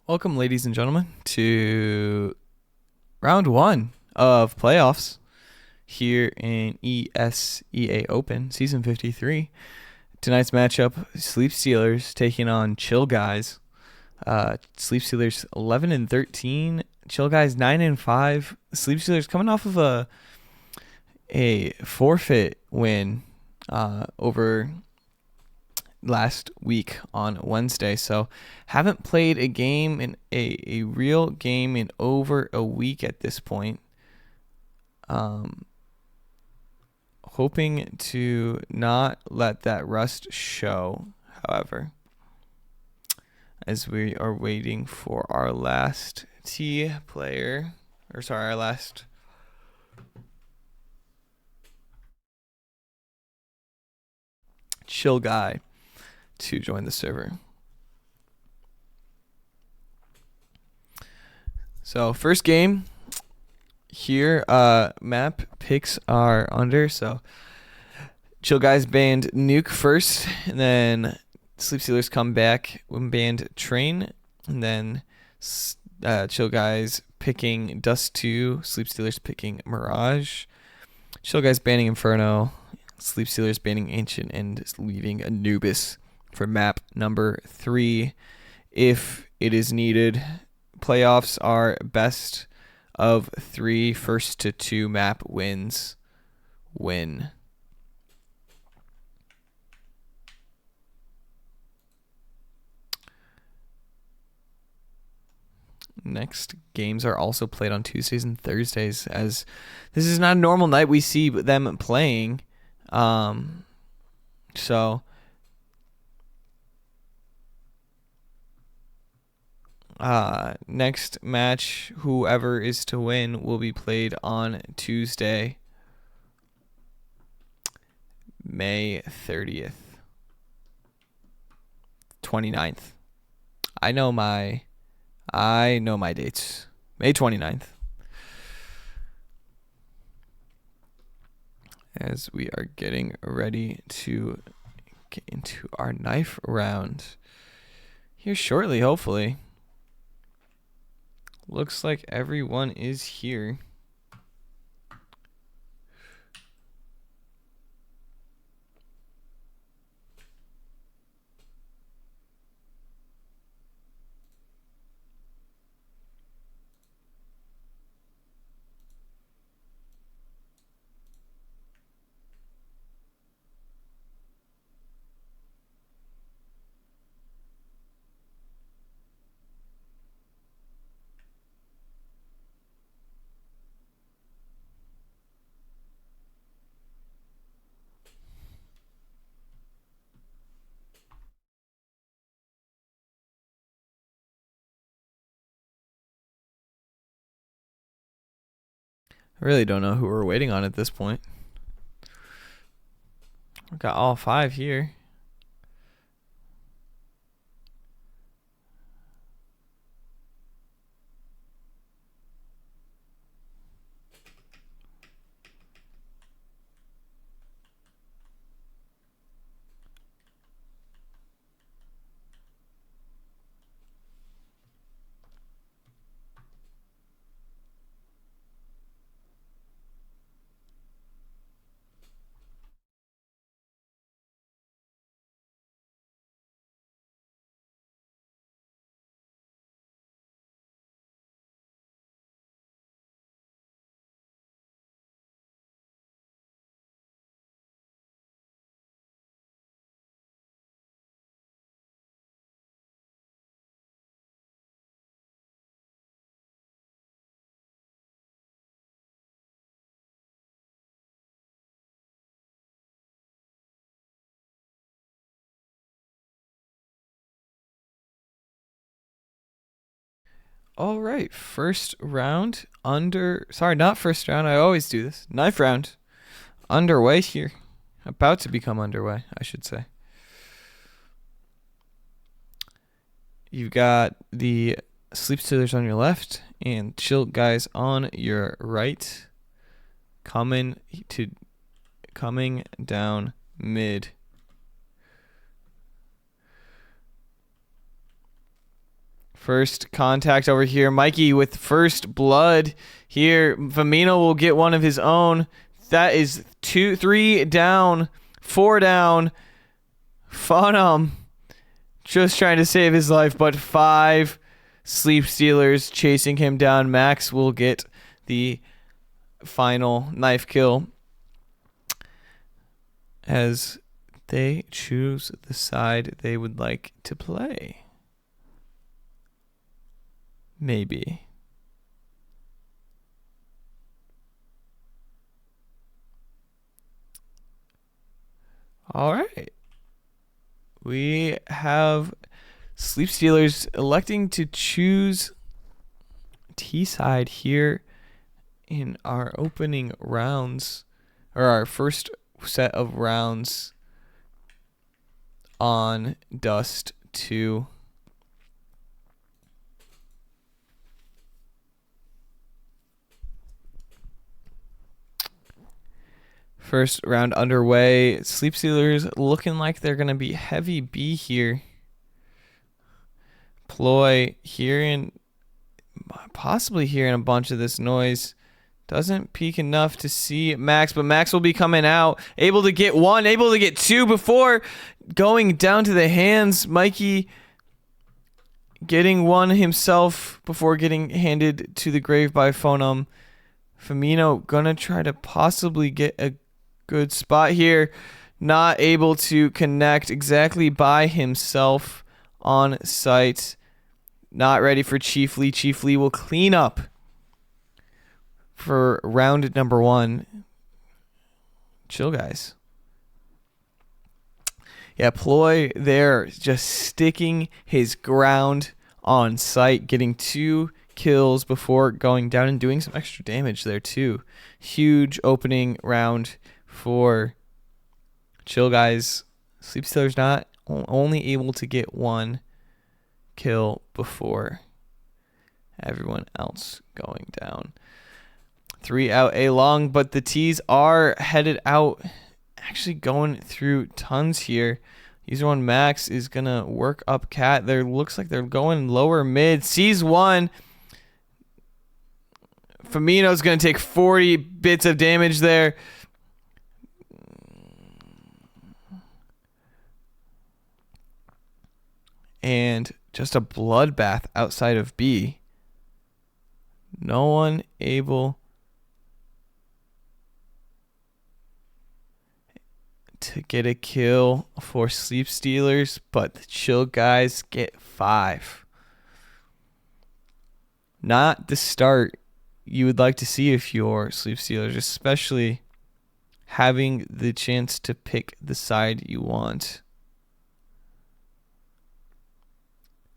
Welcome, ladies and gentlemen, to round one of playoffs here in ESEA Open, Season 53. Tonight's matchup, Sleep Stealers taking on ChillGuyS. Sleep Stealers 11-13, ChillGuyS 9-5. Sleep Stealers coming off of a forfeit win over last week on Wednesday. So haven't played a game in a real game in over a week at this point. Hoping to not let that rust show, however, as we are waiting for our last our last chill guy to join the server. So first game here, map picks are under. So ChillGuyS banned Nuke first, and then Sleep Stealers come back and banned Train, and then ChillGuyS picking Dust 2, Sleep Stealers picking Mirage, ChillGuyS banning Inferno, Sleep Stealers banning Ancient, and leaving Anubis for map number 3 if it is needed. Playoffs are best of 3, first to 2 map wins win. Next games are also played on Tuesdays and Thursdays, as this is not a normal night we see them playing. So next match, whoever is to win, will be played on Tuesday, May 30th, 29th. I know my dates. May 29th. As we are getting ready to get into our knife round here shortly, hopefully. Looks like everyone is here. I really don't know who we're waiting on at this point. We've got all 5 here. All right, first round not first round. I always do this. Knife round underway here. About to become underway, I should say. You've got the Sleep Stealers on your left and ChillGuyS on your right. Coming down mid. First contact over here. Mikey with first blood here. Famino will get one of his own. That is 3 down, 4 down. Funum just trying to save his life, but 5 Sleep Stealers chasing him down. Max will get the final knife kill as they choose the side they would like to play. Maybe. All right. We have Sleep Stealers electing to choose T side here in our opening rounds, or our first set of rounds on Dust 2. First round underway. Sleep Stealers looking like they're going to be heavy B here. Ploy hearing, possibly hearing a bunch of this noise. Doesn't peek enough to see Max, but Max will be coming out. Able to get 1, able to get 2 before going down to the hands. Mikey getting 1 himself before getting handed to the grave by Funum. Famino gonna try to possibly get a good spot here. Not able to connect exactly by himself on site. Not ready for Chief Lee. Chief Lee will clean up for round number 1. ChillGuyS. Yeah, Ploy there just sticking his ground on site, getting 2 kills before going down and doing some extra damage there too. Huge opening round for ChillGuyS. Sleep Stealers not only able to get 1 kill before everyone else going down. 3 out A long, but the T's are headed out. Actually going through tons here. User 1 Max is gonna work up cat. There looks like they're going lower mid. Sees 1. Famino's gonna take 40 bits of damage there. And just a bloodbath outside of B. No one able to get a kill for Sleep Stealers, but the ChillGuyS get 5. Not the start you would like to see if you're Sleep Stealers, especially having the chance to pick the side you want.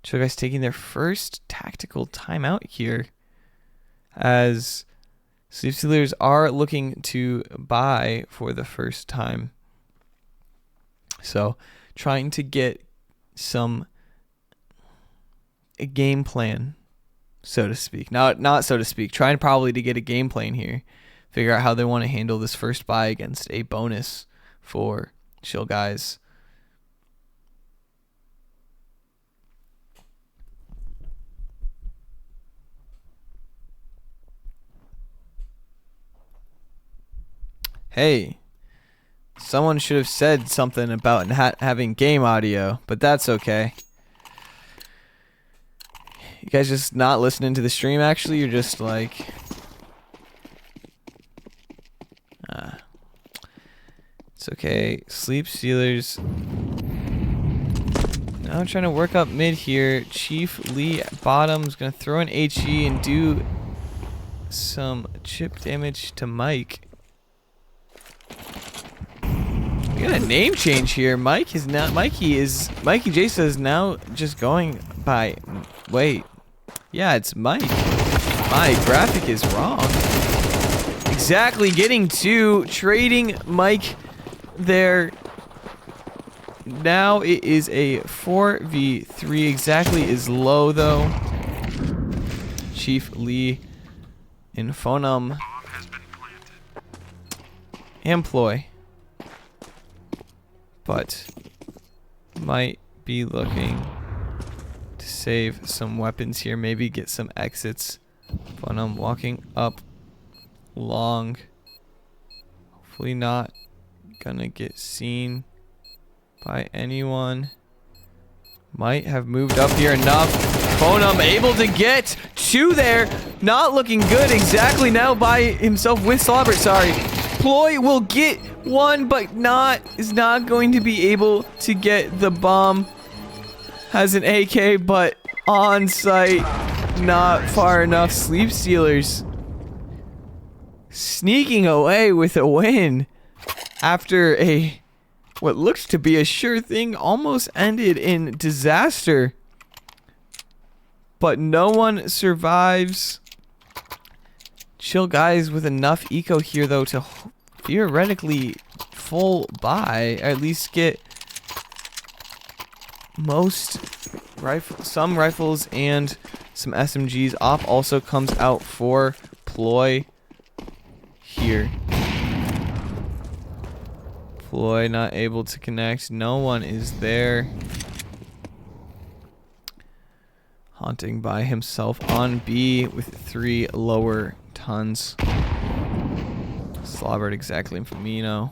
ChillGuyS taking their first tactical timeout here, as Sleep Stealers are looking to buy for the first time. So trying to get a game plan, so to speak. Not so to speak. Trying probably to get a game plan here. Figure out how they want to handle this first buy against a bonus for ChillGuyS. Hey, someone should have said something about not having game audio, but that's okay. You guys just not listening to the stream, actually? You're just like... it's okay. Sleep Stealers. Now I'm trying to work up mid here. Chief Lee at bottom's going to throw an HE and do some chip damage to Mike. We got a name change here. Mikey Jasa is now just going by, wait, yeah, it's Mike. My graphic is wrong. Exactly, getting 2, trading Mike there. Now it is a 4v3. Exactly is low though. Chief Lee in Funum. Employ. But might be looking to save some weapons here. Maybe get some exits. But I'm walking up long. Hopefully not gonna get seen by anyone. Might have moved up here enough. Fonum able to get to there. Not looking good exactly now by himself with Slobber. Sorry. Ploy will get one, but is not going to be able to get the bomb. Has an AK, but on site. Not far enough. Sleep Stealers sneaking away with a win after what looks to be a sure thing almost ended in disaster. But no one survives. ChillGuyS with enough eco here though to theoretically full buy, or at least get some rifles and some SMGs. Op also comes out for Ploy here. Ploy not able to connect. No one is there. Haunting by himself on B with 3 lower tons. Slobbered exactly in Famino.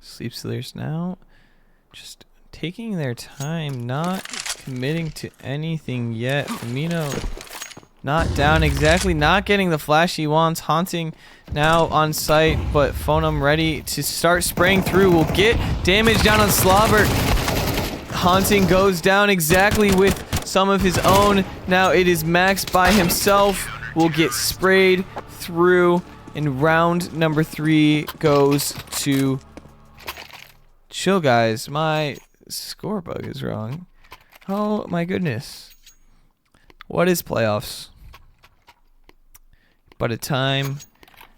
Sleep Stealers now just taking their time, not committing to anything yet. Famino not down exactly, not getting the flash he wants. Haunting now on site, but Fonum ready to start spraying through. Will get damage down on Slobber. Haunting goes down exactly with some of his own. Now it is Max by himself. Will get sprayed through, and round number 3 goes to ChillGuyS. My score bug is wrong. Oh my goodness. What is playoffs but a time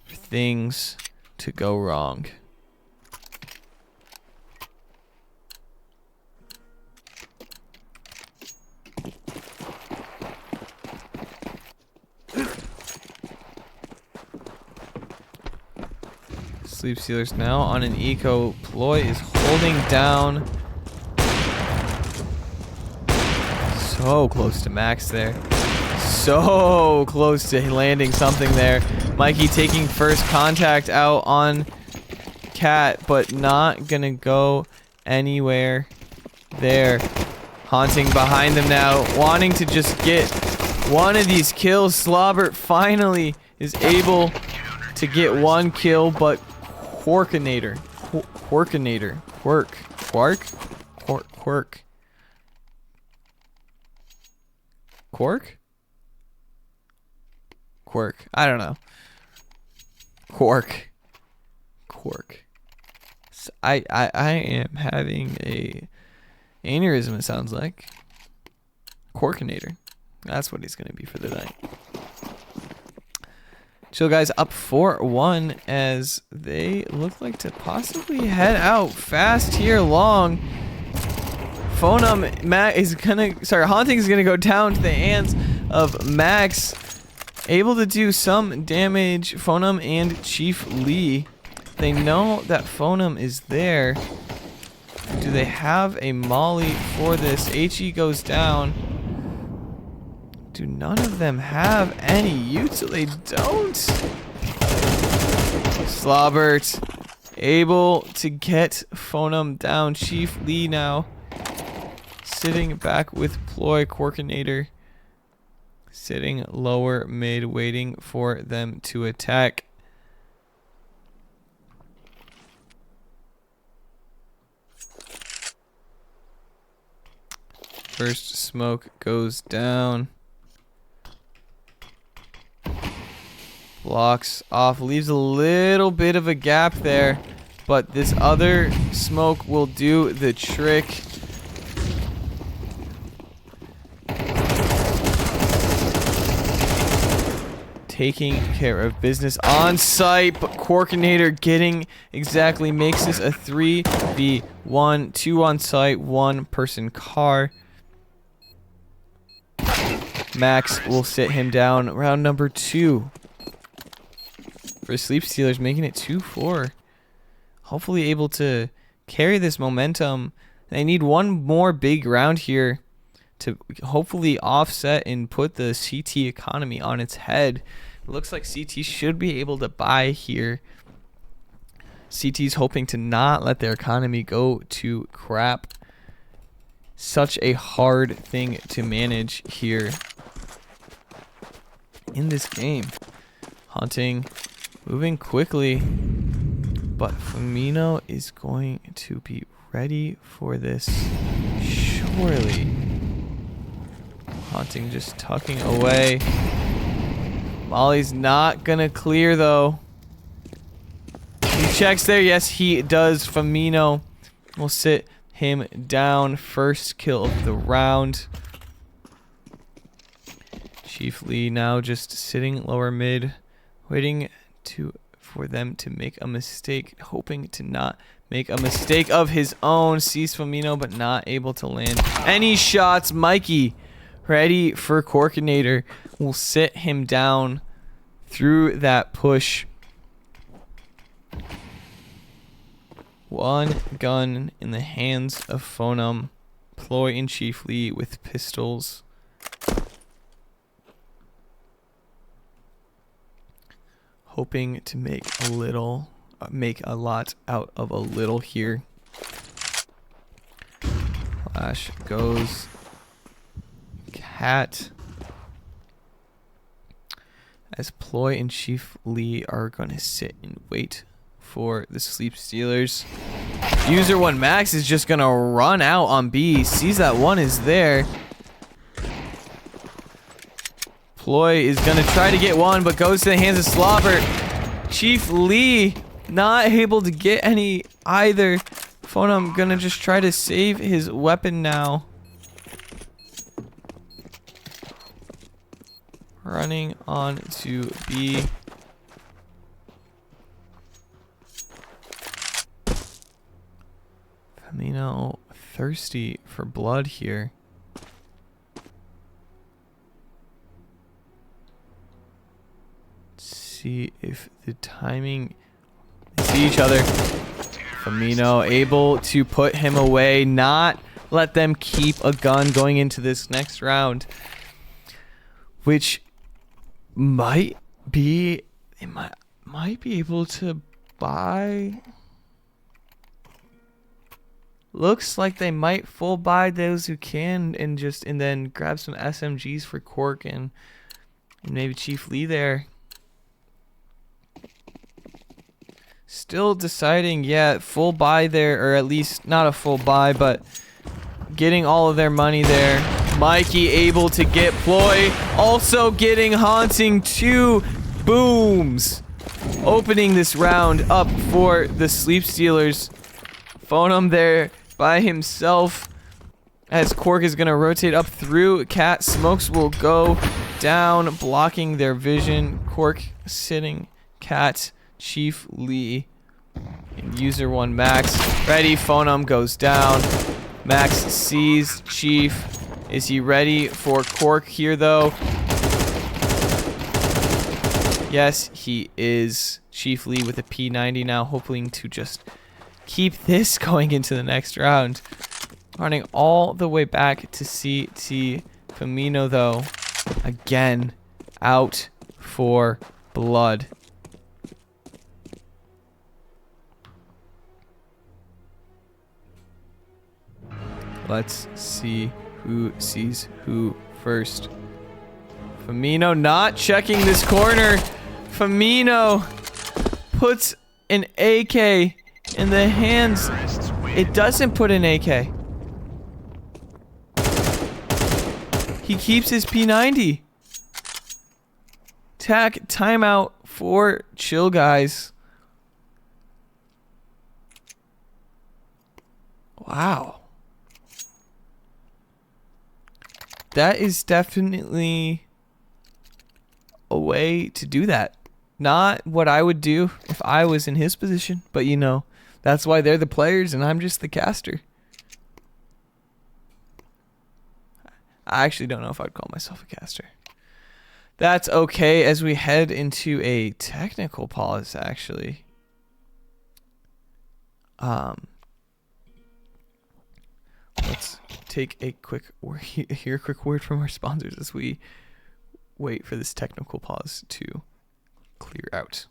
for things to go wrong? Sleep Stealers now on an eco. Ploy is holding down. So close to Max there. So close to landing something there. Mikey taking first contact out on Cat, but not gonna go anywhere there. Haunting behind them now, wanting to just get one of these kills. Slobber finally is able to get one kill, but Quirk. I don't know. Quirk. So I am having a aneurysm, it sounds like. Quirkinator. That's what he's gonna be for the night. ChillGuyS up 4-1 as they look like to possibly head out fast here long. Fonum Haunting is gonna go down to the hands of Max. Able to do some damage. Fonum and Chief Lee. They know that Fonum is there. Do they have a molly for this? HE goes down. Do none of them have any use? So they don't. Slobbert able to get Fonum down. Chief Lee now sitting back with Ploy. Quirkinator sitting lower mid, waiting for them to attack. First smoke goes down. Blocks off, leaves a little bit of a gap there, but this other smoke will do the trick. Taking care of business on site, but Corkinator getting exactly makes this a 3v1, 2 on site, 1 person car. Max will sit him down. Round number 2 for Sleep Stealers, making it 2-4. Hopefully able to carry this momentum. They need one more big round here to hopefully offset and put the CT economy on its head. It looks like CT should be able to buy here. CT's hoping to not let their economy go to crap. Such a hard thing to manage here in this game. Hunting, moving quickly, but Firmino is going to be ready for this surely. Hunting just tucking away. Molly's not gonna clear though. He checks there. Yes, he does. Firmino will sit him down. First kill of the round. Chief Lee now just sitting lower mid, waiting for them to make a mistake, hoping to not make a mistake of his own. Sees Firmino, but not able to land any shots. Mikey, ready for Corkinator, will sit him down through that push. One gun in the hands of Phonum. Ploy and Chief Lee with pistols. Hoping to make a lot out of a little here. Flash goes. Cat. As Ploy and Chief Lee are going to sit and wait for the Sleep Stealers. User 1 Max is just going to run out on B. Sees that one is there. Ploy is going to try to get one, but goes to the hands of Slobber. Chief Lee not able to get any either. Phonum going to just try to save his weapon now. Running on to B. Firmino thirsty for blood here. See if the timing. They see each other. Firmino able to put him away, not let them keep a gun going into this next round, which might be, it might be able to buy. Looks like they might full buy those who can and then grab some SMGs for Cork and maybe Chief Lee there. Still deciding, yeah, full buy there, or at least not a full buy, but getting all of their money there. Mikey able to get Ploy, also getting Haunting 2 booms. Opening this round up for the Sleep Stealers. Phonum there by himself as Cork is going to rotate up through. Cat smokes will go down, blocking their vision. Cork sitting. Cat, Chief Lee, and User 1 Max. Ready, Phonum goes down. Max sees Chief. Is he ready for Cork here though? Yes, he is. Chief Lee with a P90 now, hoping to just keep this going into the next round. Running all the way back to CT. Firmino though, again, out for blood. Let's see who sees who first. Firmino not checking this corner. Firmino puts an AK in the hands. It doesn't put an AK. He keeps his P90. Timeout for ChillGuyS. Wow. That is definitely a way to do that. Not what I would do if I was in his position, but you know, that's why they're the players and I'm just the caster. I actually don't know if I'd call myself a caster. That's okay as we head into a technical pause, actually. Let's take a quick hear a quick word from our sponsors as we wait for this technical pause to clear out.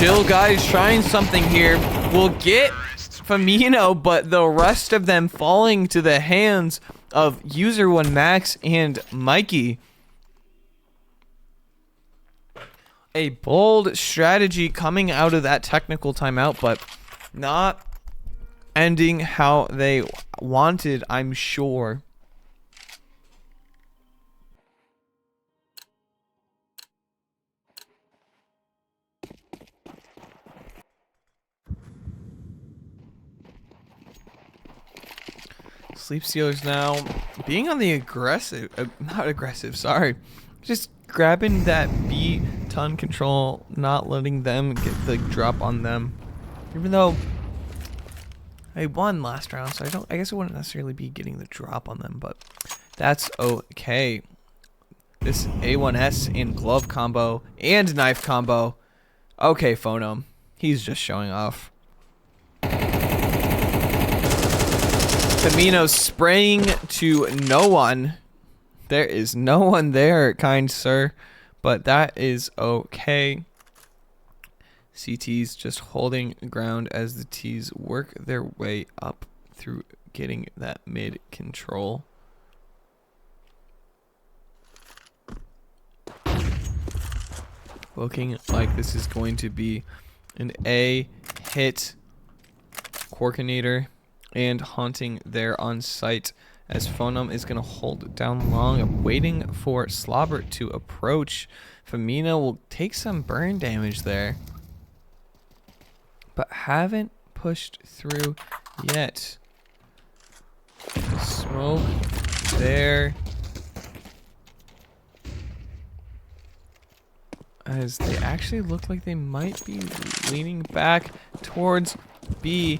ChillGuyS trying something here. We'll get Firmino, but the rest of them falling to the hands of User One Max and Mikey. A bold strategy coming out of that technical timeout, but not ending how they wanted, I'm sure. Sleep Stealers now being on the not aggressive, sorry. Just grabbing that B ton control, not letting them get the drop on them. Even though I won last round, so I guess I wouldn't necessarily be getting the drop on them, but that's okay. This A1S and glove combo and knife combo. Okay, Phonom. He's just showing off. Firmino spraying to no one. There is no one there, kind sir. But that is okay. CT's just holding ground as the T's work their way up through getting that mid control. Looking like this is going to be an A hit Corkinator and haunting there on site as Phonom is going to hold down long. I'm waiting for Slobber to approach. Firmino will take some burn damage there, but haven't pushed through yet. Smoke there as they actually look like they might be leaning back towards B.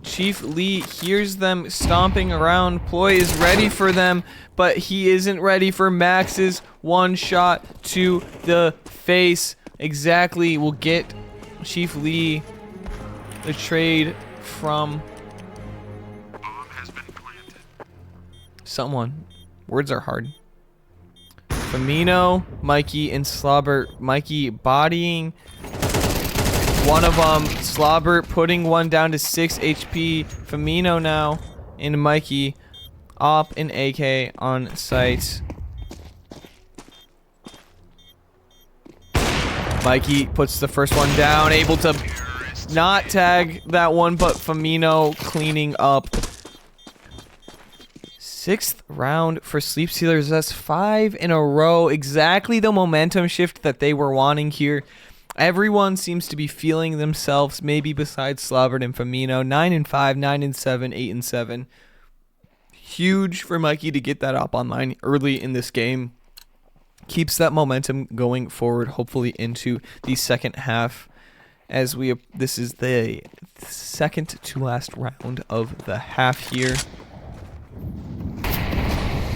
Chief Lee hears them stomping around. Ploy is ready for them, but he isn't ready for Max's one shot to the face. exactly will get Chief Lee the trade from someone. Words are hard. Firmino, Mikey, and Slobber. Mikey bodying one of them. Slobber putting one down to 6 HP. Firmino now and Mikey. Op and AK on site. Mikey puts the first one down, able to not tag that one, but Firmino cleaning up. 6th round for Sleep Stealers. That's 5 in a row. Exactly the momentum shift that they were wanting here. Everyone seems to be feeling themselves, maybe besides Slobber and Firmino. 9-5, 9-7, 8-7. Huge for Mikey to get that up online early in this game. Keeps that momentum going forward, hopefully into the second half. As this is the second to last round of the half here.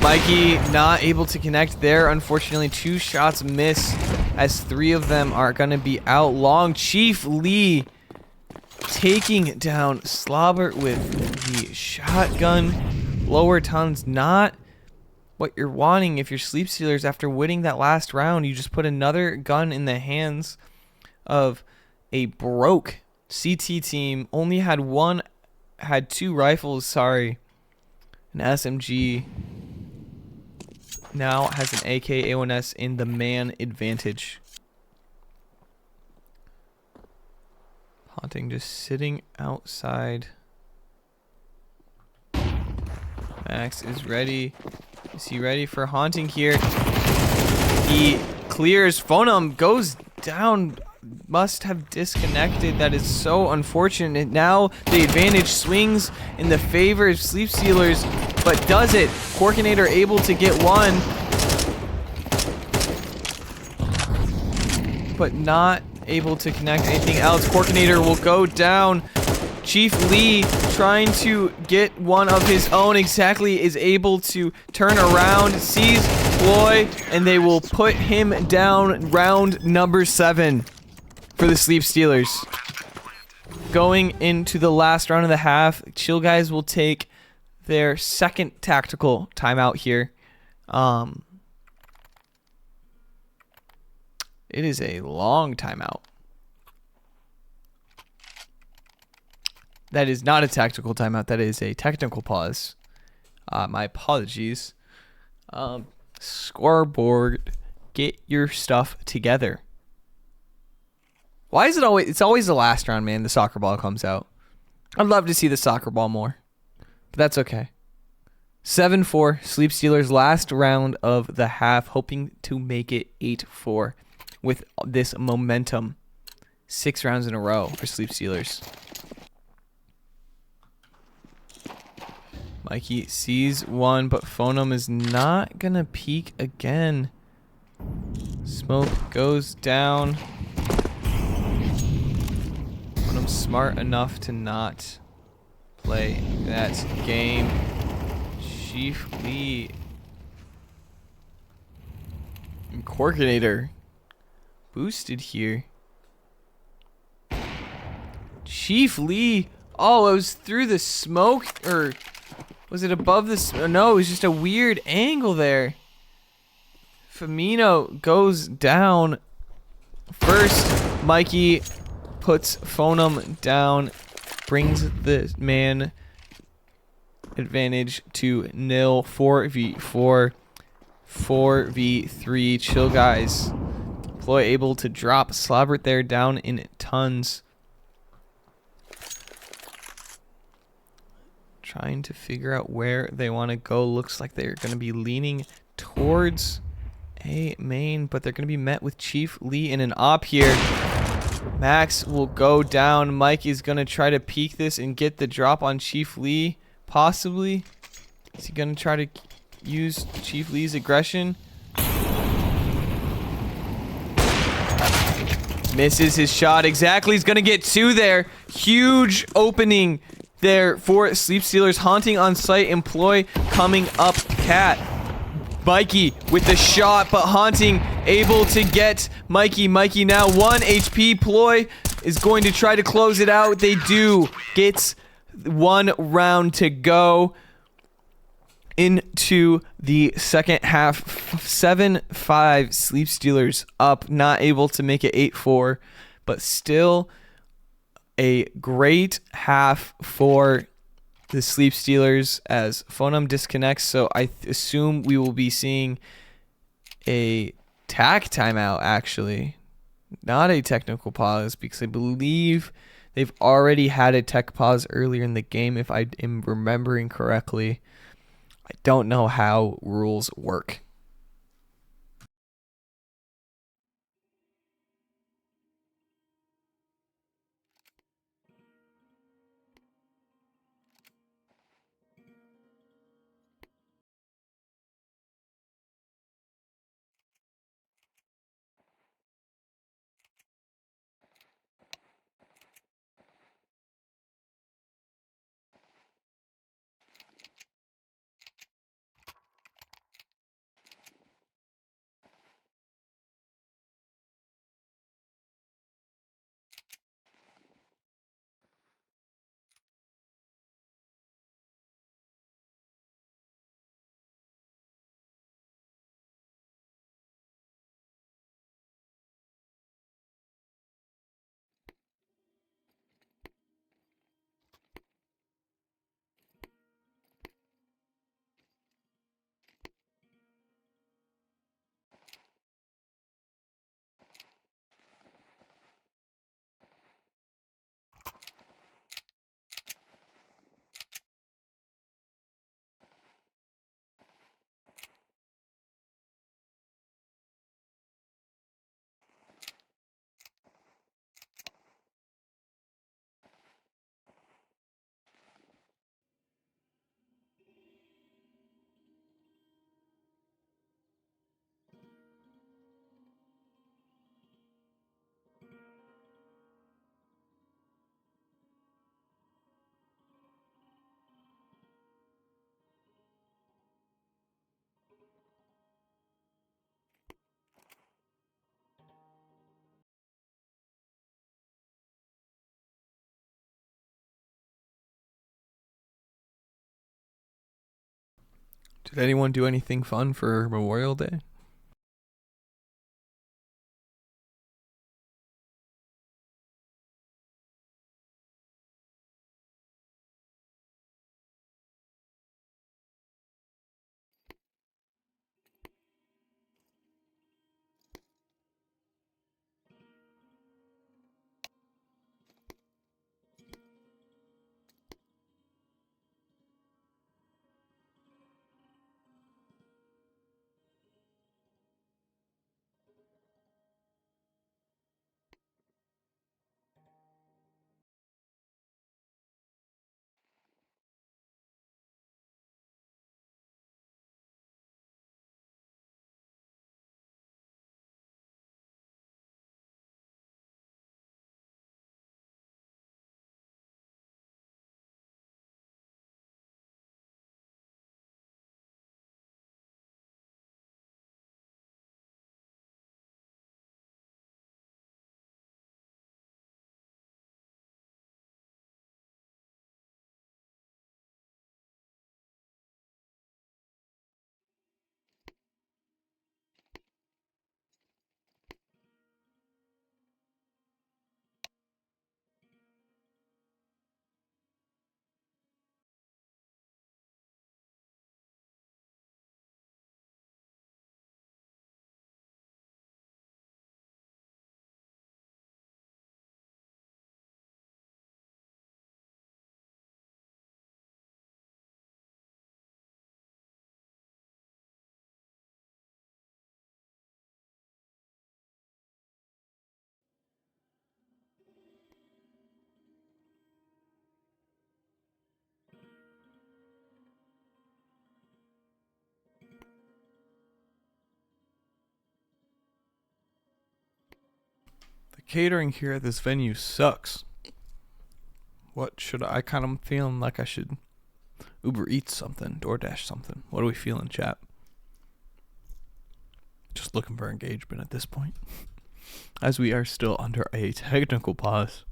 Mikey not able to connect there. Unfortunately, 2 shots miss as 3 of them are going to be out long. Chief Lee taking down Slobber with the shotgun. Lower tons, not what you're wanting if you're Sleep Stealers. After winning that last round, you just put another gun in the hands of a broke CT team. Only had 2 rifles, sorry. An SMG. Now has an AK A1S in the man advantage. Haunting just sitting outside. Max is ready. Is he ready for Haunting here? He clears. Phonum goes down. Must have disconnected. That is so unfortunate. Now the advantage swings in the favor of Sleep Stealers, but does it? Corkinator able to get one, but not able to connect anything else. Corkinator will go down. Chief Lee trying to get one of his own. Exactly is able to turn around, sees Ploy, and they will put him down. Round number 7 for the Sleep Stealers. Going into the last round of the half, ChillGuyS will take their second tactical timeout here. It is a long timeout. That is not a tactical timeout. That is a technical pause. My apologies. Scoreboard, get your stuff together. Why is it always? It's always the last round, man. The soccer ball comes out. I'd love to see the soccer ball more, but that's okay. 7-4, Sleep Stealers, last round of the half, hoping to make it 8-4 with this momentum. 6 rounds in a row for Sleep Stealers. Mikey sees one, but Phonum is not gonna peek again. Smoke goes down. Phonum's smart enough to not play that game. Chief Lee and Corkinator boosted here. Chief Lee. Oh, it was through the smoke, or was it above this? No, it was just a weird angle there. Firmino goes down first. Mikey puts Phonum down, brings the man advantage to nil. 4v4, 4v3. ChillGuyS. Ploy able to drop Slobbert there down in tons. Trying to figure out where they want to go. Looks like they're going to be leaning towards a main, but they're going to be met with Chief Lee in an op here. Max will go down. Mike is going to try to peek this and get the drop on Chief Lee, possibly. Is he going to try to use Chief Lee's aggression? Misses his shot. Exactly. He's going to get 2 there. Huge opening there for Sleep Stealers. Haunting on site. Employ coming up cat. Mikey with the shot, but Haunting able to get Mikey. Mikey now 1 HP. Ploy is going to try to close it out. They do. Gets 1 round to go into the second half. 7-5 Sleep Stealers up. Not able to make it 8-4, but still a great half for the Sleep Stealers as Phonum disconnects. So I assume we will be seeing a tack timeout, actually. Not a technical pause, because I believe they've already had a tech pause earlier in the game, if I am remembering correctly. I don't know how rules work. Did anyone do anything fun for Memorial Day? The catering here at this venue sucks. What should I kind of feeling like I should Uber Eats something, DoorDash something. What do we feel in chat? Just looking for engagement at this point, as we are still under a technical pause,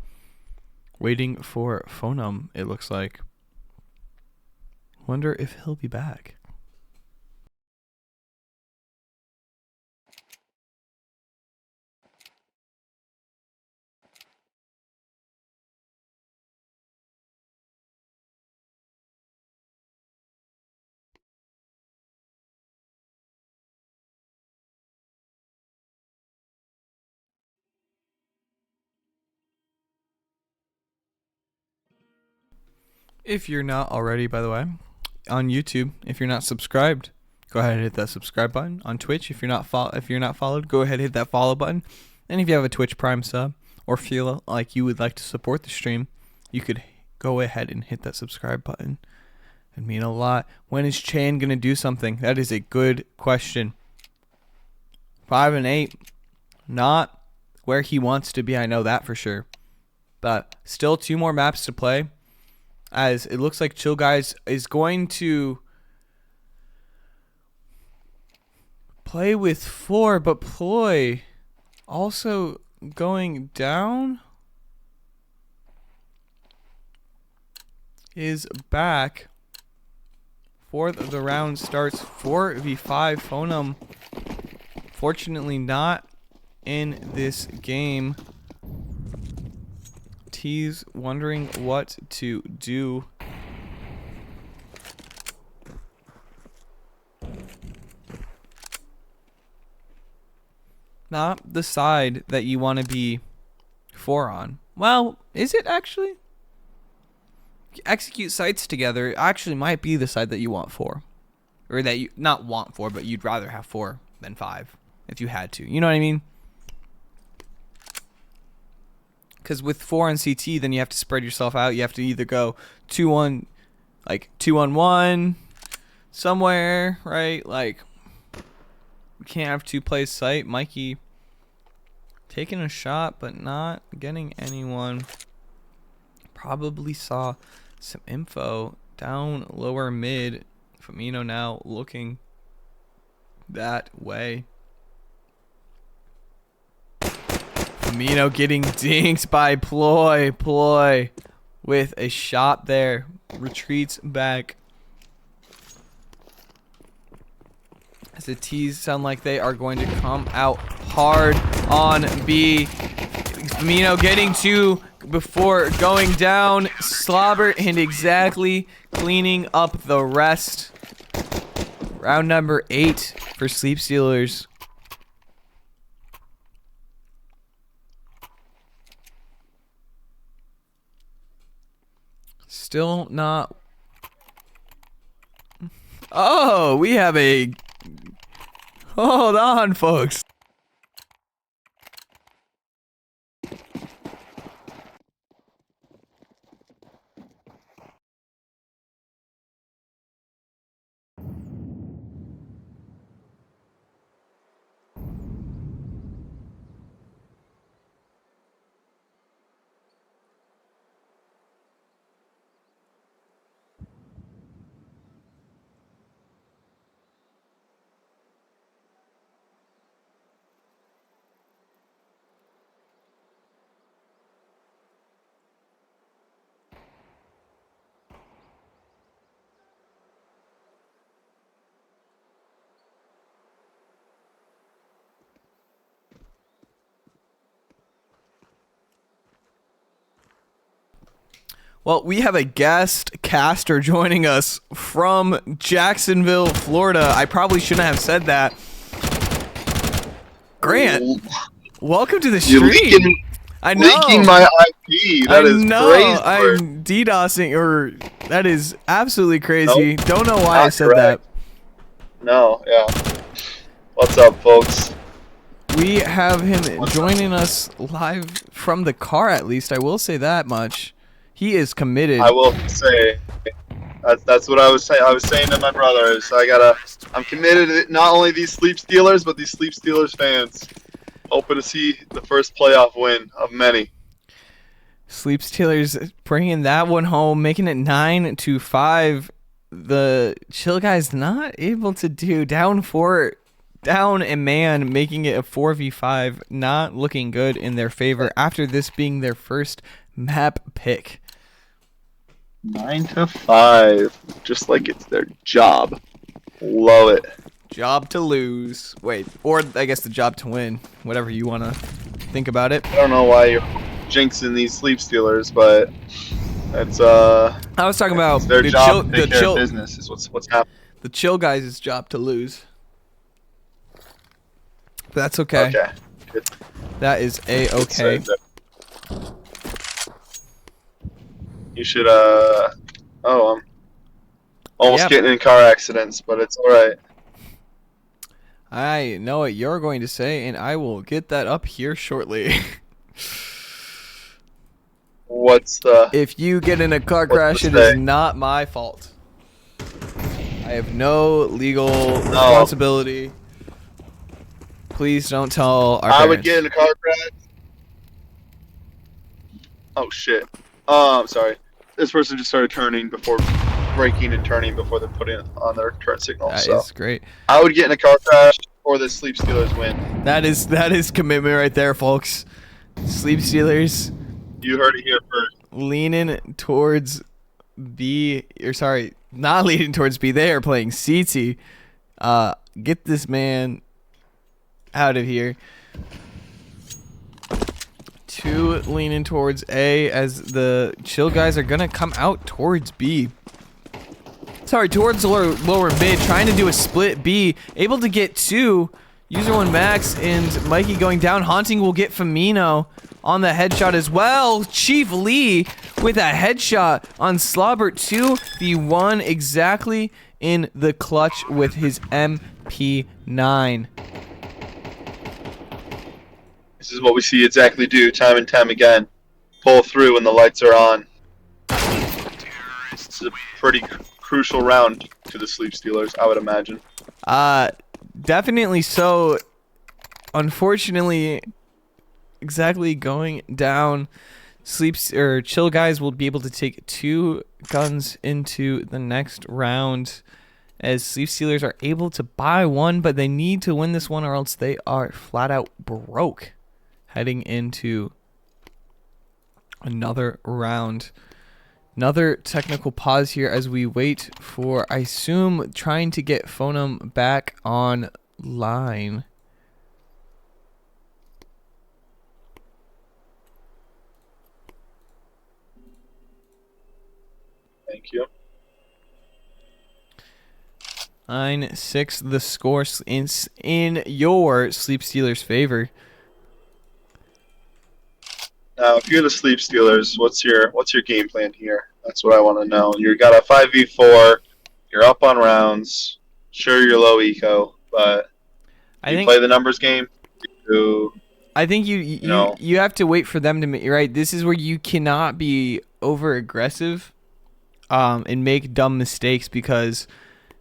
waiting for Phonum. It looks like. Wonder if he'll be back. If you're not already, by the way, on YouTube, if you're not subscribed, go ahead and hit that subscribe button. On Twitch, if you're not followed, go ahead and hit that follow button. And if you have a Twitch Prime sub or feel like you would like to support the stream, you could go ahead and hit that subscribe button. It'd mean a lot. When is Chan gonna do something? That is a good question. 5 and 8, not where he wants to be. I know that for sure. But still 2 more maps to play. As it looks like ChillGuyS is going to play with 4, but Ploy also going down is back. 4th of the round starts 4v5. Phonum fortunately not in this game. He's wondering what to do. Not the side that you want to be 4 on. Well, is it actually? Execute sites together actually might be the side that you want 4. Or that you not want 4, but you'd rather have 4 than 5 if you had to. You know what I mean? Because with 4 on CT, then you have to spread yourself out. You have to either go 2-1, like 2-on-1 somewhere, right? Like, you can't have 2 plays site. Mikey taking a shot, but not getting anyone. Probably saw some info down lower mid. Firmino now looking that way. Firmino getting dinked by Ploy. Ploy with a shot there. Retreats back. As the T's sound like they are going to come out hard on B. Firmino getting 2 before going down. Slobber and exactly cleaning up the rest. Round number 8 for Sleep Stealers. Still not. Oh, we have a. Hold on, folks. Well, we have a guest caster joining us from Jacksonville, Florida. I probably shouldn't have said that. Grant, welcome to the stream. I know. Leaking my IP. That is crazy. I'm DDoSing, or that is absolutely crazy. Nope, don't know why I said correct. that. No, yeah. What's up, folks? We have him joining us live from the car, at least. I will say that much. He is committed. I will say, that's what I was saying. I was saying to my brother, I'm committed to not only these Sleep Stealers, but these Sleep Stealers fans. Hoping to see the first playoff win of many. Sleep Stealers bringing that one home, making it 9-5. The ChillGuyS not able to do down 4 down a man, making it a 4v5, not looking good in their favor after this being their first map pick. 9 to 5, just like it's their job. Love it. Job to lose. Wait, or I guess the job to win. Whatever you want to think about it. I don't know why you're jinxing these sleep stealers, but it's I was talking about it's their the job to take care chill of business. Is what's happening. the ChillGuyS' job to lose. But that's okay. Okay. Good. That is a-okay. You should oh, I'm almost getting in car accidents, but it's all right. I know what you're going to say, and I will get that up here shortly. What's the? If you get in a car crash, it is not my fault. I have no legal responsibility. Please don't tell our parents. I would get in a car crash. Oh shit. Sorry. This person just started turning before braking and turning before they're putting on their turn signal. That is great. I would get in a car crash or the Sleep Stealers win. That is commitment right there, folks. Sleep Stealers. You heard it here first. Leaning towards B, or sorry, not leaning towards B. They are playing CT. Get this man out of here. 2 leaning towards A as the ChillGuyS are gonna come out towards B. Sorry, towards lower mid, trying to do a split B. Able to get 2. User 1 Max and Mikey going down. Haunting will get Firmino on the headshot as well. Chief Lee with a headshot on Slobbert 2v1 exactly in the clutch with his MP9. This is what we see exactly do time and time again. Pull through when the lights are on. This is a pretty crucial round to the Sleep Stealers, I would imagine. Definitely so. Unfortunately, exactly going down. ChillGuyS will be able to take 2 guns into the next round, as Sleep Stealers are able to buy 1, but they need to win this one or else they are flat out broke heading into another round. Another technical pause here as we wait for, I assume, trying to get Phonem back online. Thank you. 9-6, the score in your Sleep Stealers' favor. Now, if you're the Sleep Stealers, what's your game plan here? That's what I want to know. You got a 5v4. You're up on rounds. Sure, you're low eco, but you play the numbers game. I think you have to wait for them to make right. This is where you cannot be over aggressive, and make dumb mistakes, because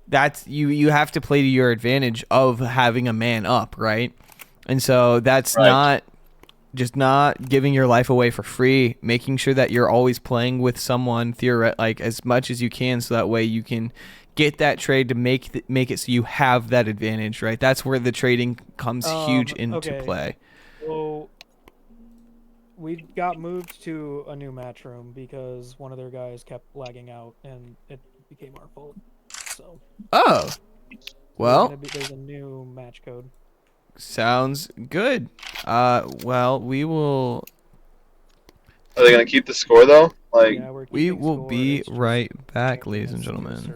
that's you have to play to your advantage of having a man up, right? And so that's not giving your life away for free, making sure that you're always playing with someone like as much as you can, so that way you can get that trade to make it so you have that advantage, right? That's where the trading comes huge into play. So we got moved to a new match room because one of their guys kept lagging out, and it became our fault. So. Oh. Well. There's a new match code. Sounds good. Well, we will. Are they gonna keep the score though? Like, yeah, we will be right back, ladies and gentlemen.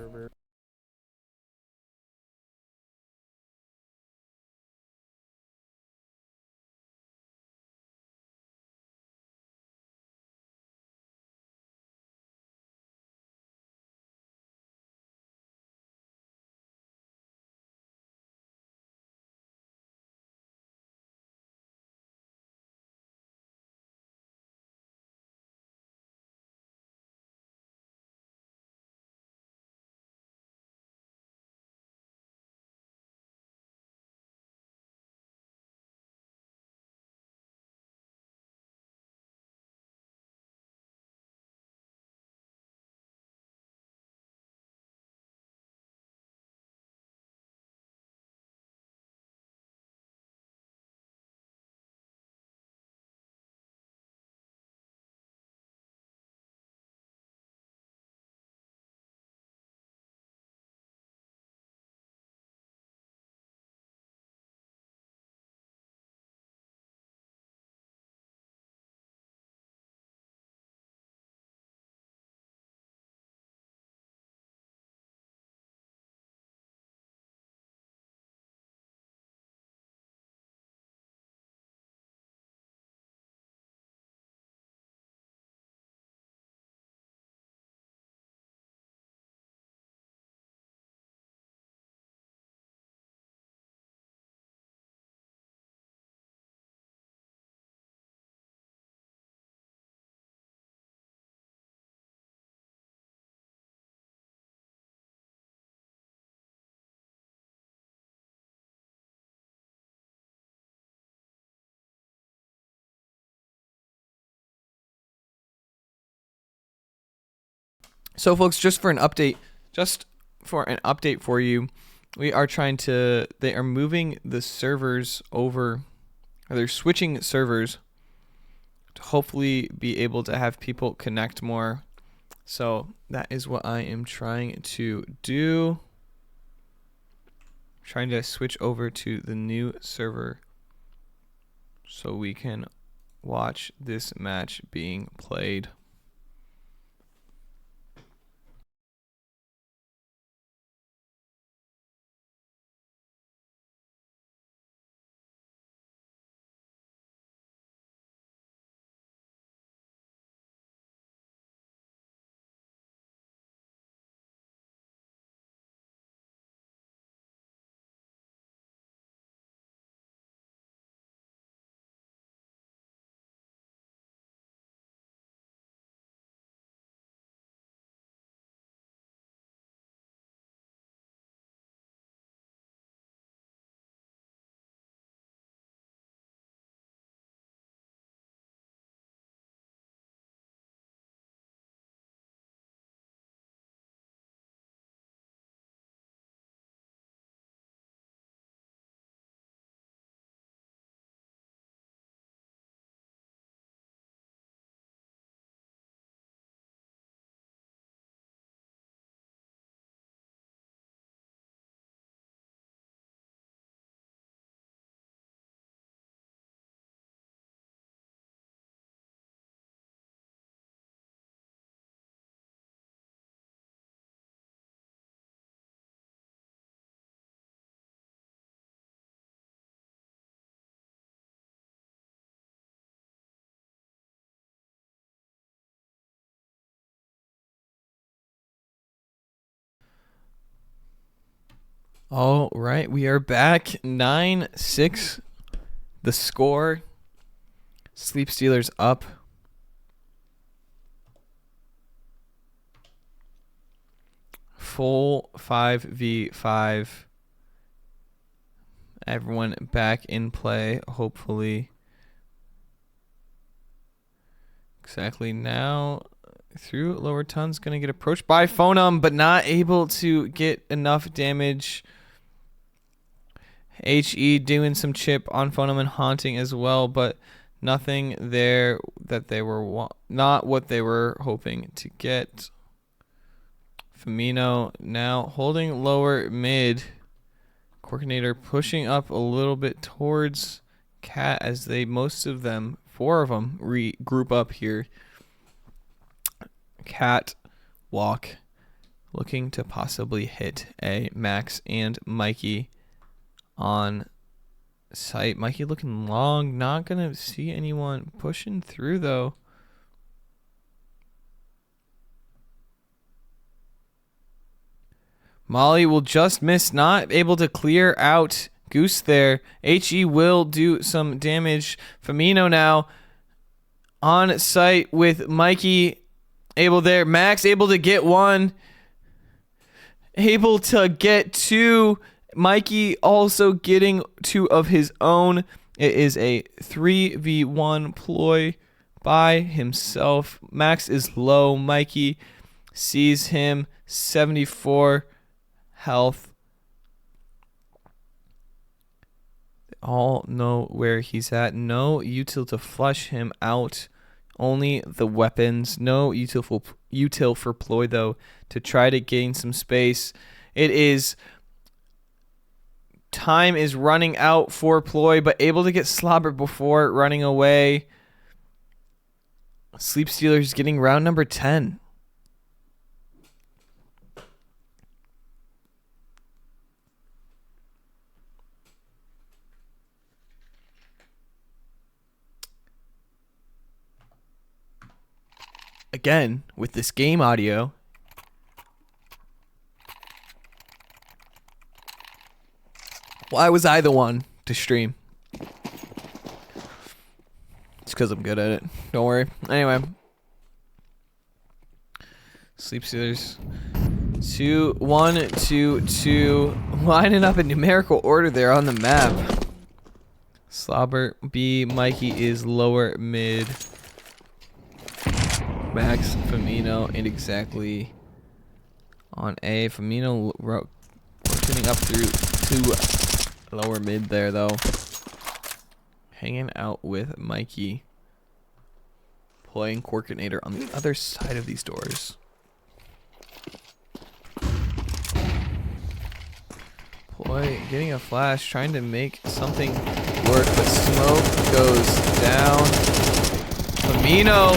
So, folks, just for an update for you, we are they are moving the servers over, or they're switching servers to hopefully be able to have people connect more. So that is what I am trying to do. Trying to switch over to the new server so we can watch this match being played. All right, we are back. 9-6 the score. Sleep Stealers up. Full 5v5. Everyone back in play, hopefully. Exactly now. Through lower ton's going to get approached by Phonum, but not able to get enough damage. HE doing some chip on Phonum and haunting as well, but nothing there that they were not what they were hoping to get. Firmino now holding lower mid. Coordinator pushing up a little bit towards Cat as they, most of them, 4 of them, regroup up here. Cat, Walk, looking to possibly hit a Max and Mikey on site. Mikey looking long, not going to see anyone pushing through though. Molly will just miss, not able to clear out Goose there. HE will do some damage. Firmino now on site with Mikey able there. Max able to get one. Able to get 2. Mikey also getting 2 of his own. It is a 3v1 ploy by himself. Max is low. Mikey sees him. 74 health. They all know where he's at. No util to flush him out. Only the weapons. No util for ploy though to try to gain some space. It is time is running out for ploy, but able to get slobbered before running away. Sleep Stealers getting round number 10. Again, with this game audio, why was I the one to stream? It's because I'm good at it. Don't worry. Anyway. Sleep Stealers. 2, 1, 2, 2. Lining up in numerical order there on the map. Slobber B. Mikey is lower mid. Max, Firmino, and exactly on A. Firmino rotating up through to lower mid there, though. Hanging out with Mikey. Playing Coordinator on the other side of these doors. Ploy getting a flash, trying to make something work, but smoke goes down. Firmino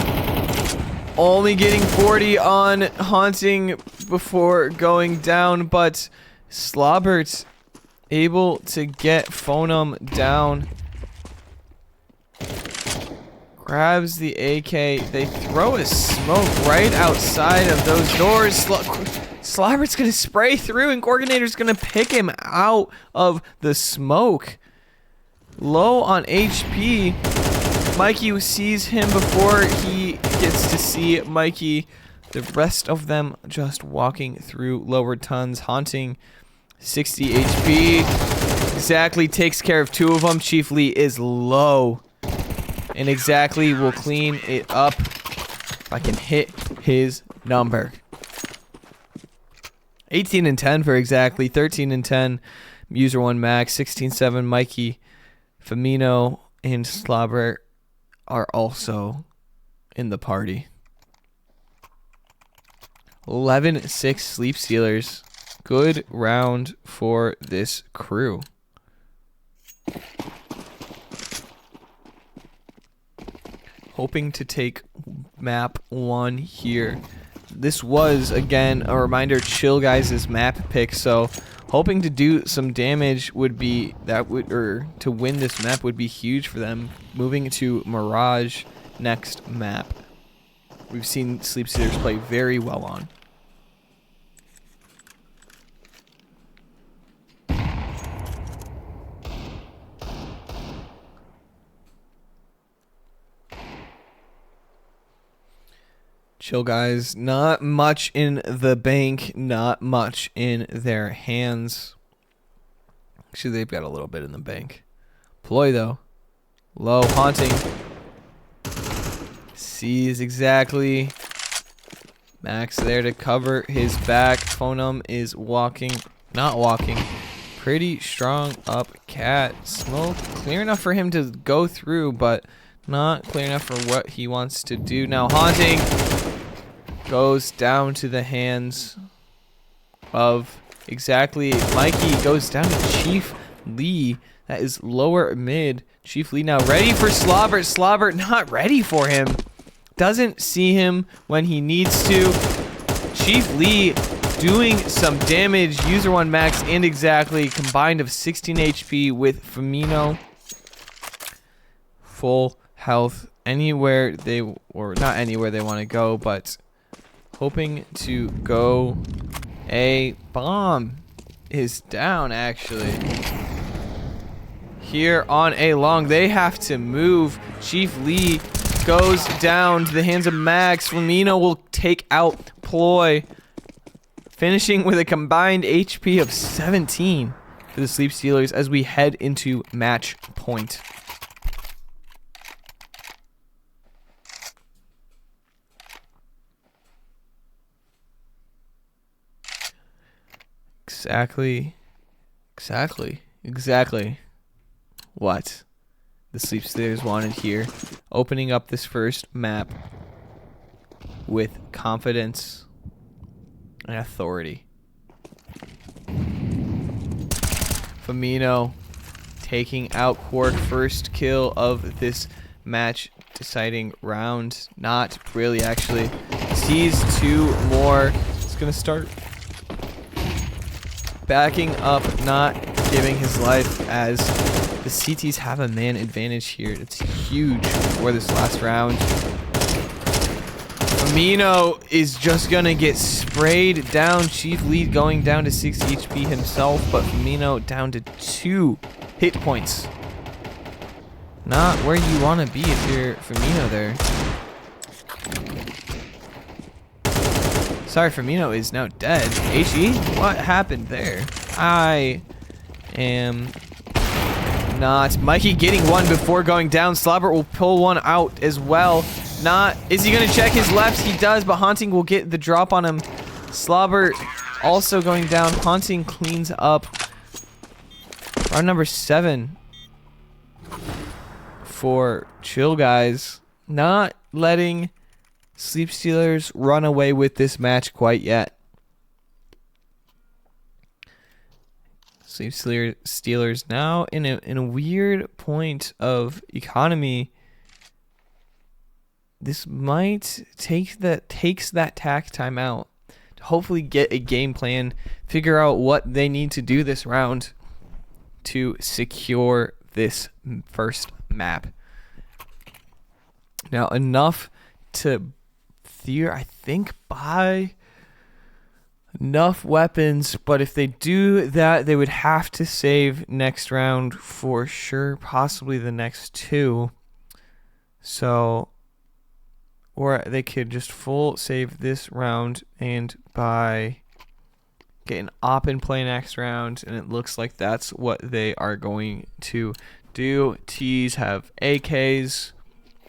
only getting 40 on Haunting before going down, but Slobbert's able to get Phonum down. Grabs the AK. They throw a smoke right outside of those doors. Slobbert's gonna spray through and Coordinator's gonna pick him out of the smoke. Low on HP. Mikey sees him before he gets to see Mikey. The rest of them just walking through lower tons. Haunting 60 HP. Exactly takes care of 2 of them. Chief Lee is low. And Exactly will clean it up if I can hit his number. 18 and 10 for Exactly. 13 and 10. User 1 Max. 16-7 Mikey. Firmino and Slobber are also in the party. 11-6 Sleep Stealers. Good round for this crew. Hoping to take map 1 here. This was, again, a reminder, ChillGuyS' map pick, so hoping to do some damage would be, to win this map would be huge for them. Moving to Mirage next map. We've seen Sleep Stealers play very well on. ChillGuyS, not much in the bank, not much in their hands. Actually, they've got a little bit in the bank. Ploy, though. Low, Haunting. Sees Exactly. Max there to cover his back. Phonum is not walking. Pretty strong up Cat. Smoke, clear enough for him to go through, but not clear enough for what he wants to do. Now Haunting goes down to the hands of Exactly. Mikey goes down to Chief Lee. That is lower mid. Chief Lee now ready for Slobber. Slobber not ready for him. Doesn't see him when he needs to. Chief Lee doing some damage. User 1 Max and Exactly combined of 16 HP with Firmino. Full health anywhere they, or not anywhere they want to go, but hoping to go. A bomb is down, actually. Here on A long, they have to move. Chief Lee goes down to the hands of Max. Firmino will take out Ploy, finishing with a combined HP of 17 for the Sleep Stealers as we head into match point. Exactly what the Sleep Stealers wanted here. Opening up this first map with confidence and authority. Firmino taking out Quark, first kill of this match deciding round. Not really, actually. Sees 2 more. It's gonna start backing up, not giving his life as the CTs have a man advantage here. It's huge for this last round. Firmino is just gonna get sprayed down. Chief Lee going down to 6 HP himself, but Firmino down to 2 hit points. Not where you want to be if you're Firmino there. Sorry, Firmino is now dead. HE? What happened there? I am not. Mikey getting one before going down. Slobber will pull one out as well. Not. Is he going to check his left? He does, but Haunting will get the drop on him. Slobber also going down. Haunting cleans up. Round number 7 for ChillGuyS. Not letting Sleep Stealers run away with this match quite yet. Sleep Stealers now in a weird point of economy. This might takes that tack time out to hopefully get a game plan, figure out what they need to do this round to secure this first map. Now enough to I think buy enough weapons, but if they do that, they would have to save next round for sure, possibly the next 2. So, or they could just full save this round and get an op and play next round, and it looks like that's what they are going to do. T's have AKs,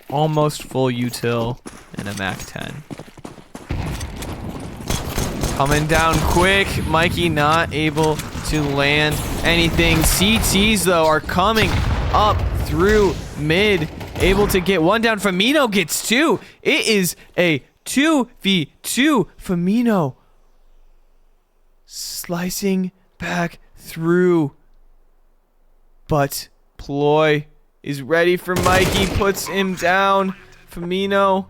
almost full util, and a MAC-10. Coming down quick. Mikey not able to land anything. CTs, though, are coming up through mid. Able to get one down. Firmino gets 2. It is a 2v2. Firmino slicing back through. But Ploy is ready for Mikey. Puts him down. Firmino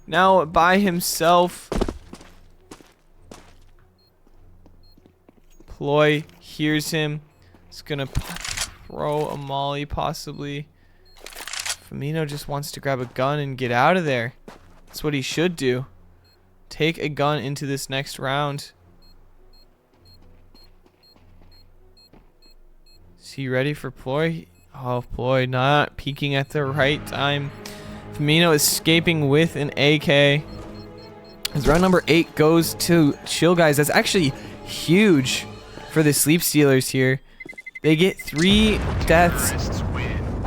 now by himself. Ploy hears him. He's gonna throw a molly possibly. Firmino just wants to grab a gun and get out of there. That's what he should do. Take a gun into this next round. Is he ready for Ploy? Oh, Ploy not peeking at the right time. Firmino escaping with an AK. As round number 8 goes to ChillGuyS. That's actually huge for the Sleep Stealers here. They get 3 deaths.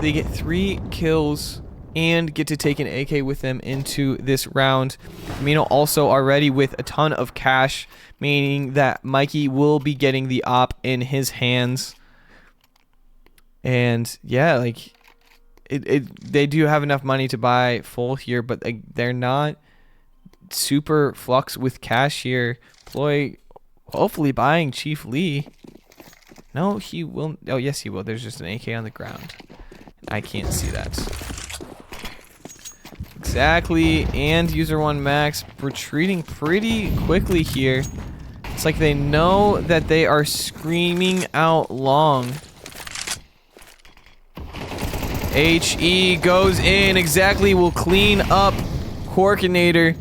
They get 3 kills and get to take an AK with them into this round. Firmino also already with a ton of cash, meaning that Mikey will be getting the op in his hands. And yeah, like they do have enough money to buy full here, but they're not super flux with cash here. Ploy hopefully buying Chief Lee. No, he will. Oh, yes, he will. There's just an AK on the ground. I can't see that. Exactly. And user 1 max retreating pretty quickly here. It's like they know that they are screaming out long. HE goes in. Exactly. Will clean up Corkinator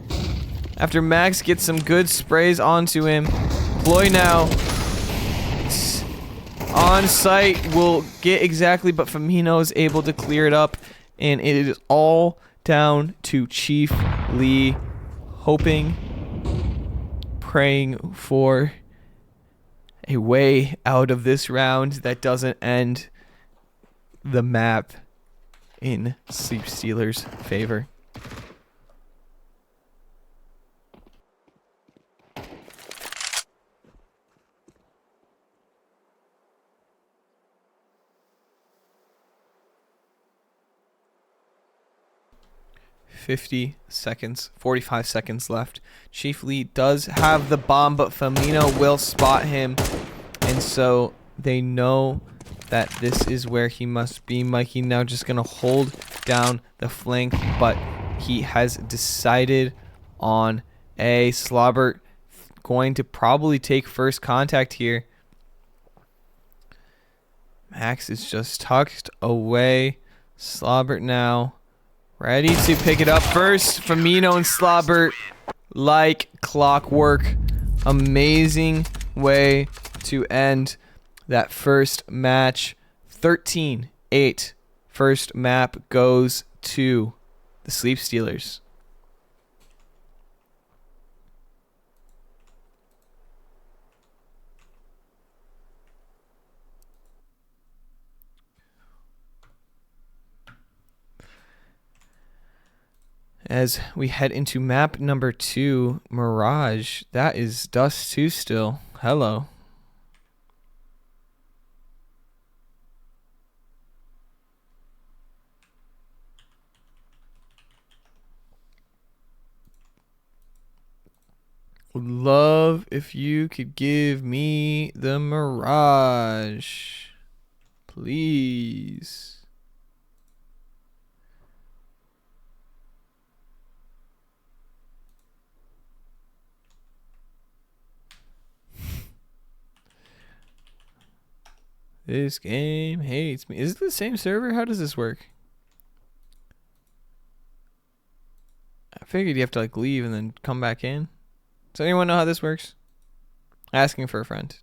after Max gets some good sprays onto him. Ploy now on site will get exactly, but Firmino is able to clear it up, and it is all down to Chief Lee, hoping, praying for a way out of this round that doesn't end the map in Sleep Stealers' favor. .50 seconds, 45 seconds left. Chief Lee does have the bomb, but Firmino will spot him, and so they know that this is where he must be. Mikey now just gonna hold down the flank, but he has decided on a Slobbert going to probably take first contact here. Max is just tucked away. Slobbert now ready to pick it up first. Firmino and Slobbert like clockwork. Amazing way to end that first match. 13-8. First map goes to the Sleep Stealers. As we head into map number 2, Mirage. That is Dust 2 still. Hello. Would love if you could give me the Mirage. Please. This game hates me. Is it the same server? How does this work? I figured you have to like leave and then come back in. Does anyone know how this works? Asking for a friend.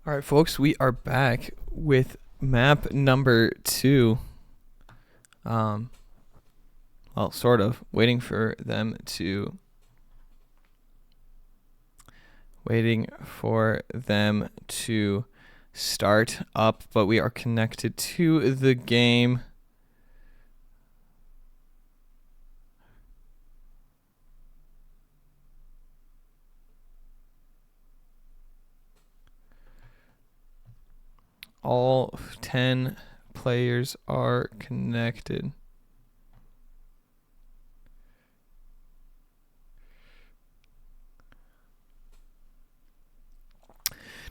All right, folks, we are back with map number 2. Well, sort of waiting for them to start up, but we are connected to the game. All 10 players are connected.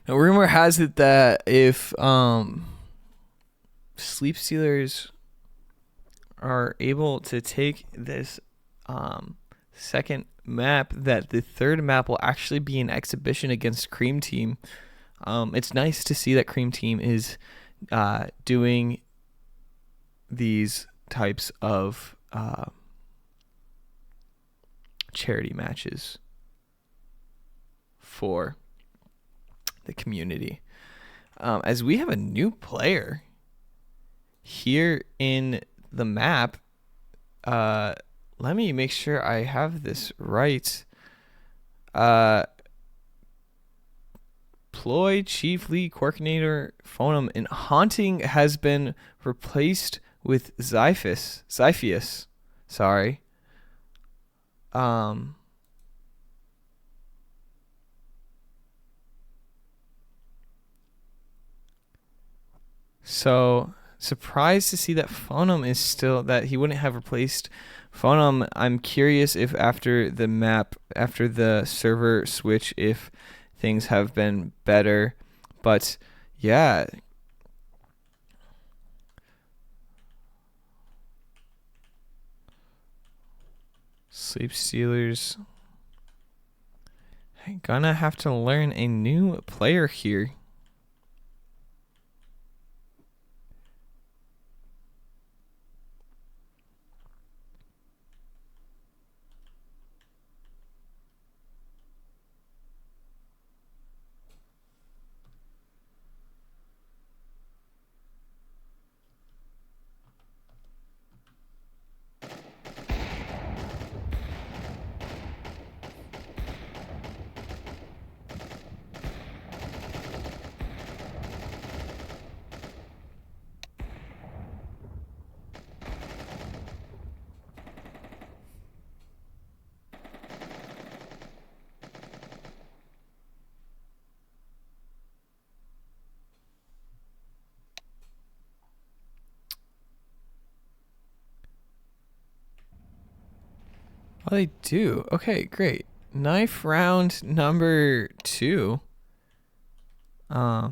Now, rumor has it that if Sleep Stealers are able to take this second map, that the third map will actually be an exhibition against Cream Team. It's nice to see that Cream Team is doing these types of charity matches for the community. As we have a new player here in the map. Let me make sure I have this right. Ploy, Chief League Coordinator, Phonum, and Haunting has been replaced with Xiphius. Sorry. So surprised to see that Phonum is still, that he wouldn't have replaced Phonum. I'm curious if after the server switch, if things have been better, but yeah. Sleep Stealers. I'm gonna have to learn a new player here. Oh, they do. Okay, great. Knife round number 2. I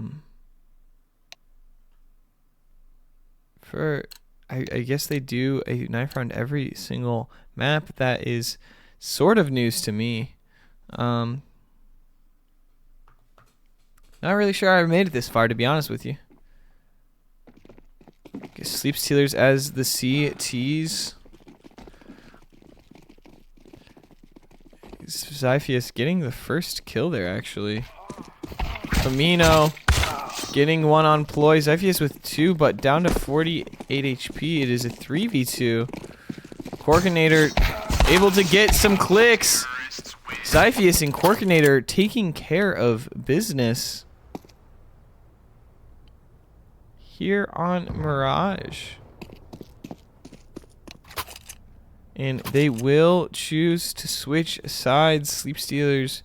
guess they do a knife round every single map. That is sort of news to me. Not really sure I made it this far, to be honest with you. Guess Sleep Stealers as the CTs. Xiphius getting the first kill there, actually. Famino getting one on Ploy. Xiphius with 2, but down to 48 HP. It is a 3v2. Coordinator able to get some clicks. Xiphius and Coordinator taking care of business here on Mirage. And they will choose to switch sides. Sleep Stealers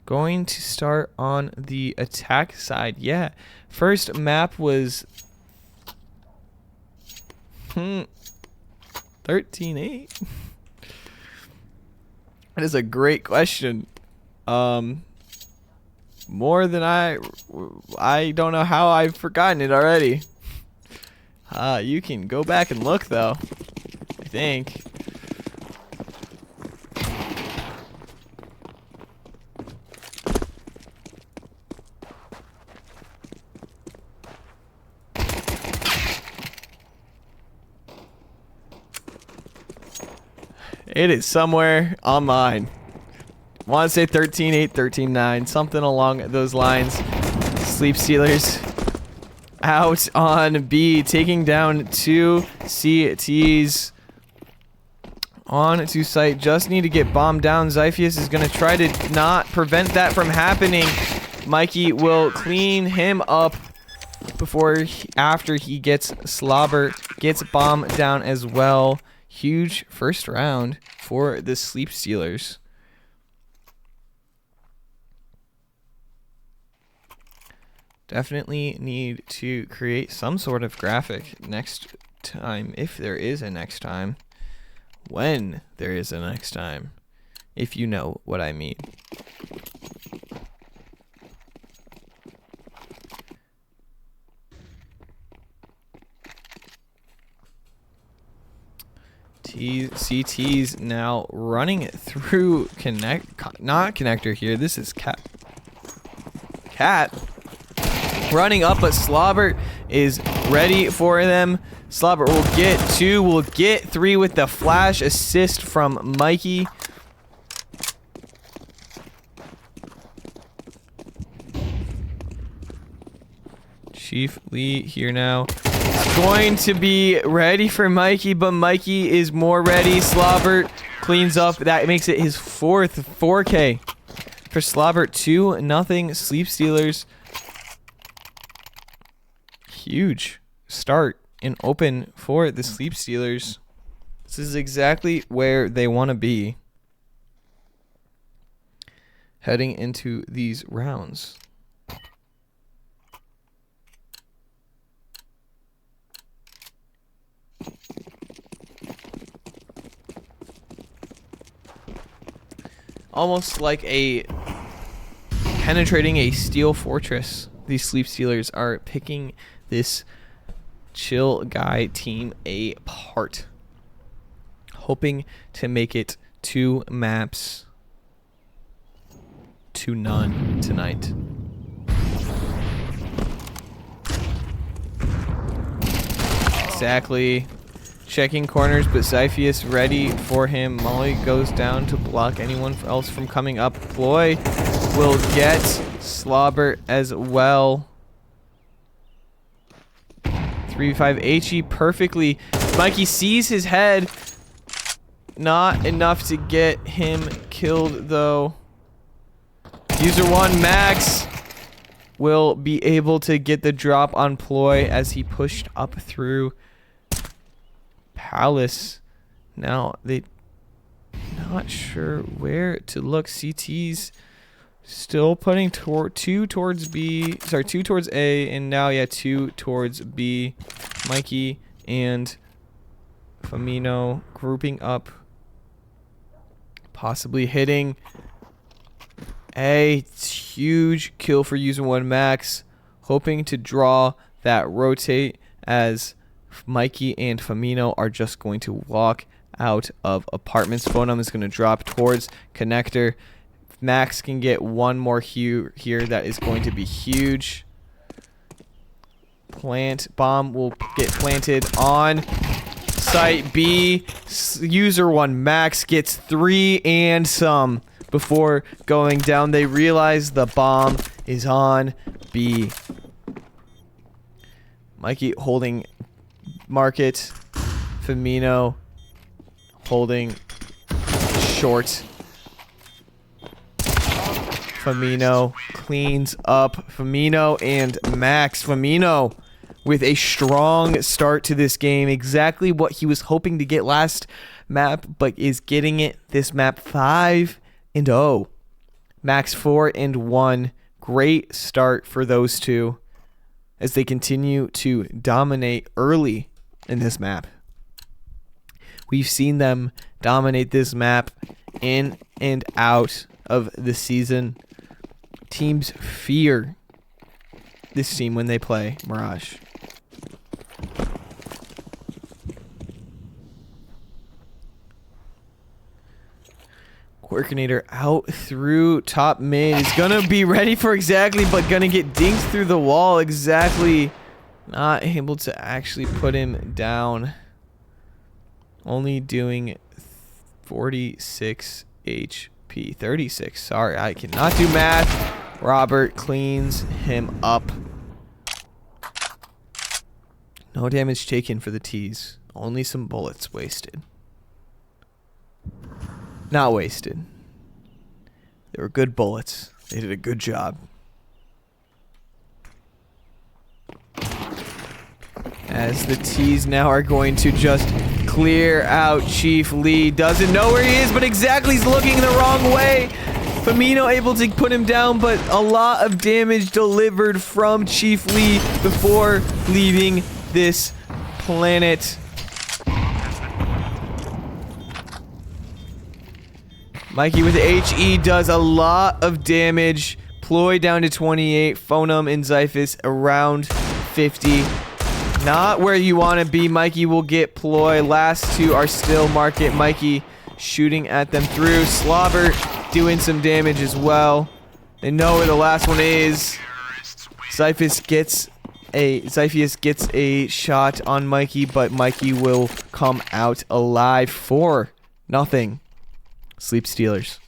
going to start on the attack side. Yeah, first map was 13-8. That is a great question. More than I don't know how I've forgotten it already. You can go back and look though, I think. It is somewhere on mine. Want to say 13-8, 13-9, something along those lines. Sleep Stealers out on B, taking down 2 CTs on to site. Just need to get bombed down. Xiphius is going to try to not prevent that from happening. Mikey will clean him up after he gets Slobber, gets bombed down as well. Huge first round for the Sleep Stealers. Definitely need to create some sort of graphic next time, if there is a next time. When there is a next time, if you know what I mean. CT's now running through not connector here. This is Cat running up, but Slobber is ready for them. Slobber will get 2, will get 3 with the flash assist from Mikey. Chief Lee here now. Going to be ready for Mikey, but Mikey is more ready. Slobber cleans up. That makes it his 4th 4K for Slobber. 2-0 Sleep Stealers. Huge start and open for the Sleep Stealers. This is exactly where they want to be heading into these rounds. Almost like penetrating a steel fortress. These Sleep Stealers are picking this Chill Guy team apart, hoping to make it 2 maps to none tonight. Exactly. Checking corners, but Xiphius ready for him. Molly goes down to block anyone else from coming up. Ploy will get Slobber as well. 3v5 HE perfectly. Mikey sees his head. Not enough to get him killed though. User 1 Max will be able to get the drop on Ploy as he pushed up through Palace. Now they not sure where to look. CT's still putting 2 towards B, sorry, 2 towards A, and now 2 towards B. Mikey and Famino grouping up, possibly hitting A. Huge kill for User 1 Max, hoping to draw that rotate as Mikey and Famino are just going to walk out of apartments. Phonum is going to drop towards connector. Max can get one more here. That is going to be huge. Bomb will get planted on site B. User 1 Max gets 3 and some before going down. They realize the bomb is on B. Mikey holding market. Famino holding short. Famino cleans up. Famino and Max. Famino with a strong start to this game. Exactly what he was hoping to get last map, but is getting it this map. 5-0. Max 4-1. Great start for those two as they continue to dominate early in this map. We've seen them dominate this map in and out of the season. Teams fear this team when they play Mirage. Quirkinator out through top mid. Is gonna be ready for exactly, but gonna get dinked through the wall. Exactly. Not able to actually put him down. Only doing 46 HP. 36. Sorry, I cannot do math. Robert cleans him up. No damage taken for the T's. Only some bullets wasted. Not wasted. They were good bullets. They did a good job. As the T's now are going to just clear out Chief Lee. Doesn't know where he is, but exactly he's looking the wrong way. Famino able to put him down, but a lot of damage delivered from Chief Lee before leaving this planet. Mikey with HE does a lot of damage. Ploy down to 28. Phonum and Zyphus around 50. Not where you want to be. Mikey will get Ploy. Last two are still Market. Mikey shooting at them through. Slobber doing some damage as well. They know where the last one is. Zyphus gets a shot on Mikey, but Mikey will come out alive for nothing. Sleep Stealers.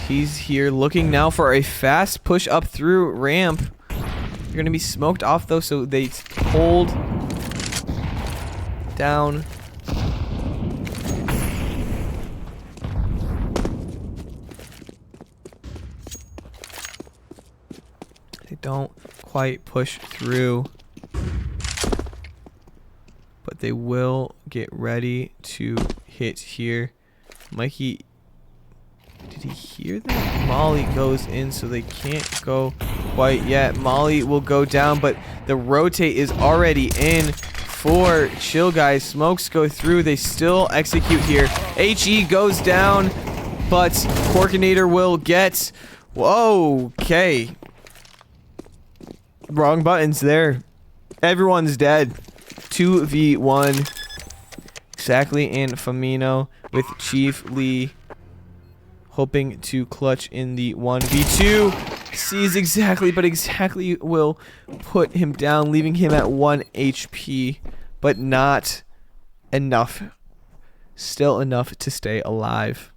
He's here looking now for a fast push up through ramp. You're going to be smoked off though, so they hold down. They don't quite push through, but they will get ready to hit here. Mikey, did he hear that? Molly goes in, so they can't go quite yet. Molly will go down, but the rotate is already in for ChillGuyS. Smokes go through. They still execute here. HE goes down, but Corkinator will get... Whoa, okay. Wrong buttons there. Everyone's dead. 2v1. Exactly, and Famino with Chief Lee hoping to clutch in the 1v2. Sees exactly, but exactly will put him down, leaving him at 1 HP, but not enough. Still enough to stay alive.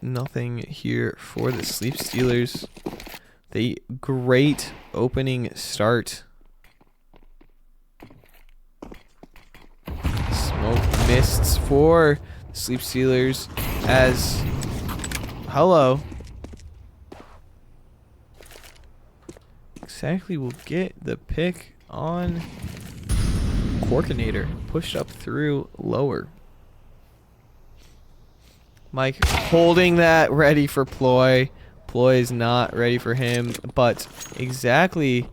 Nothing here for the Sleep Stealers. The great opening start. Smoke mists for the Sleep Stealers as... Hello. Exactly will get the pick on Corkinator. Pushed up through lower. Mike holding that ready for Ploy. Ploy is not ready for him, but exactly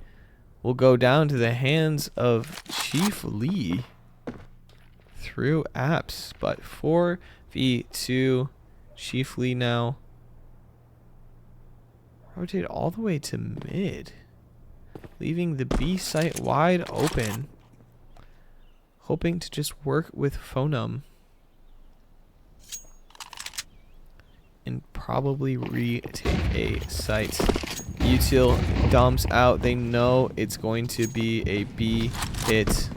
will go down to the hands of Chief Lee through apps. But 4v2, Chief Lee now rotate all the way to mid, leaving the B site wide open, hoping to just work with Phonum and probably retake a site. Util dumps out. They know it's going to be a B hit.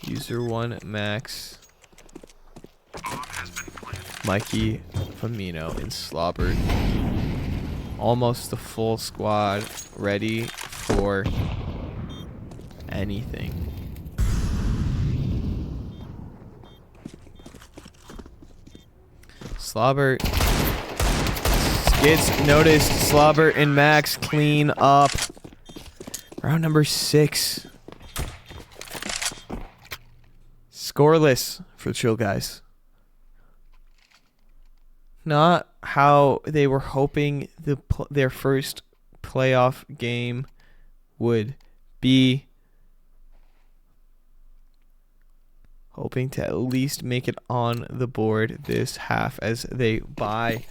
User 1 max. Mikey, Famino, and Slobber. Almost the full squad ready for anything. Slobber gets noticed. Slobber and Max clean up. Round number 6. Scoreless for ChillGuyS. Not how they were hoping their first playoff game would be. hoping to at least make it on the board this half as they buy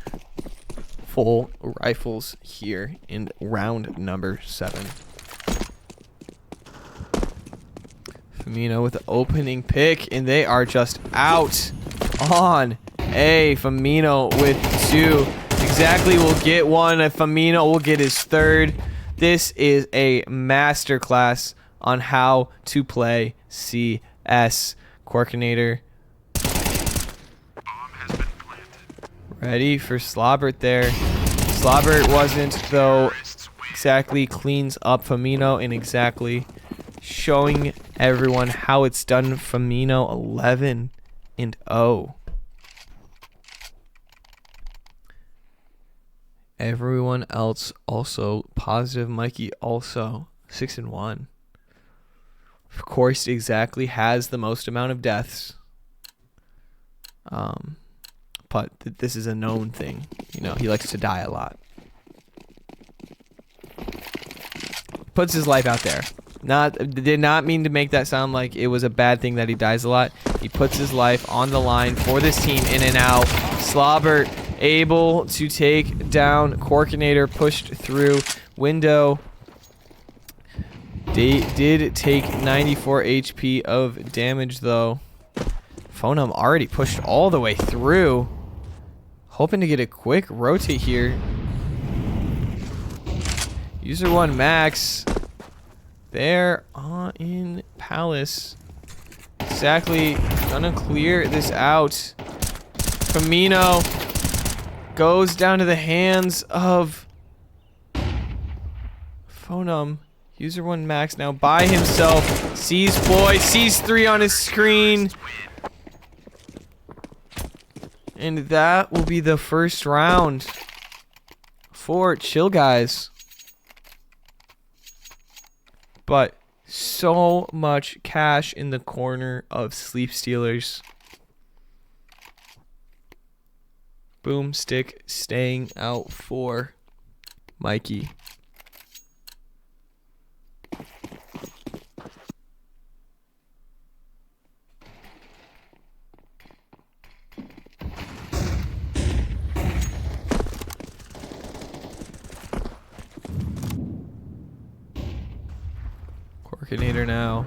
full rifles here in round number 7. Firmino with the opening pick, and they are just out on A. Firmino with 2. Exactly will get 1. Firmino will get his 3rd. This is a masterclass on how to play CS. Corkinator ready for Slobbert there. Slobbert wasn't, though, exactly cleans up Firmino and exactly showing everyone how it's done. Firmino 11-0. Everyone else also positive. Mikey also 6-1. Of course, exactly has the most amount of deaths. But this is a known thing. You know, he likes to die a lot. Puts his life out there. Did not mean to make that sound like it was a bad thing that he dies a lot. He puts his life on the line for this team, in and out. Slobbert able to take down Corkinator, pushed through window. They did take 94 HP of damage, though. Fonum already pushed all the way through. Hoping to get a quick rotate here. User 1 Max. They're in Palace. Exactly. Gonna clear this out. Firmino goes down to the hands of Fonum. User 1 Max now by himself. Sees Ploy. Sees 3 on his screen. And that will be the first round for ChillGuyS. But so much cash in the corner of Sleep Stealers. Boomstick staying out for Mikey. Corkinator now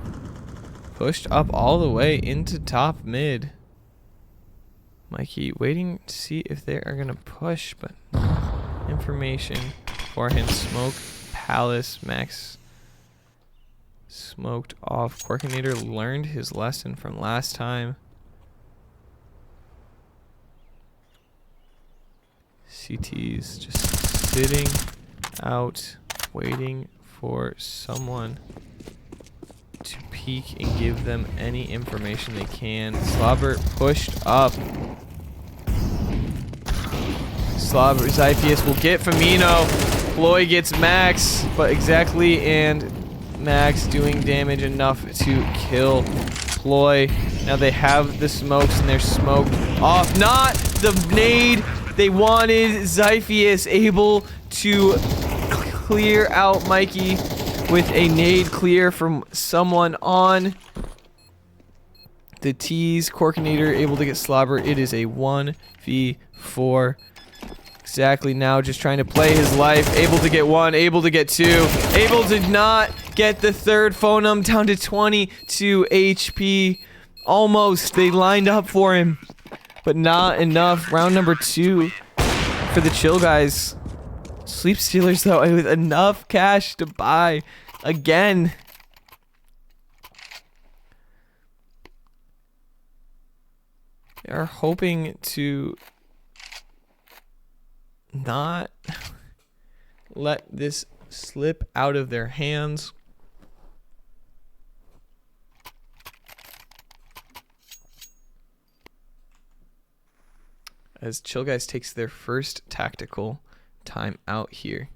pushed up all the way into top mid. Mikey waiting to see if they are going to push, but no information for him. Smoke Palace. Max smoked off. Corkinator learned his lesson from last time. CT's just sitting out, waiting for someone to peek and give them any information they can. Slobbert pushed up. Slobbert, Zyphius will get Firmino. Ploy gets Max, but exactly, and Max doing damage enough to kill Ploy. Now they have the smokes and they're smoked off. Not the nade they wanted. Zyphius able to clear out Mikey with a nade clear from someone on the T's. Corkinator able to get Slobber. It is a 1v4. Exactly, now just trying to play his life. Able to get 1, able to get 2. Able to not get the 3rd. Fonum down to 22 HP. Almost. They lined up for him, but not enough. Round number 2 for the ChillGuyS. Sleep Stealers, though, with enough cash to buy again. They are hoping to not let this slip out of their hands. As ChillGuyS takes their first tactical time out here.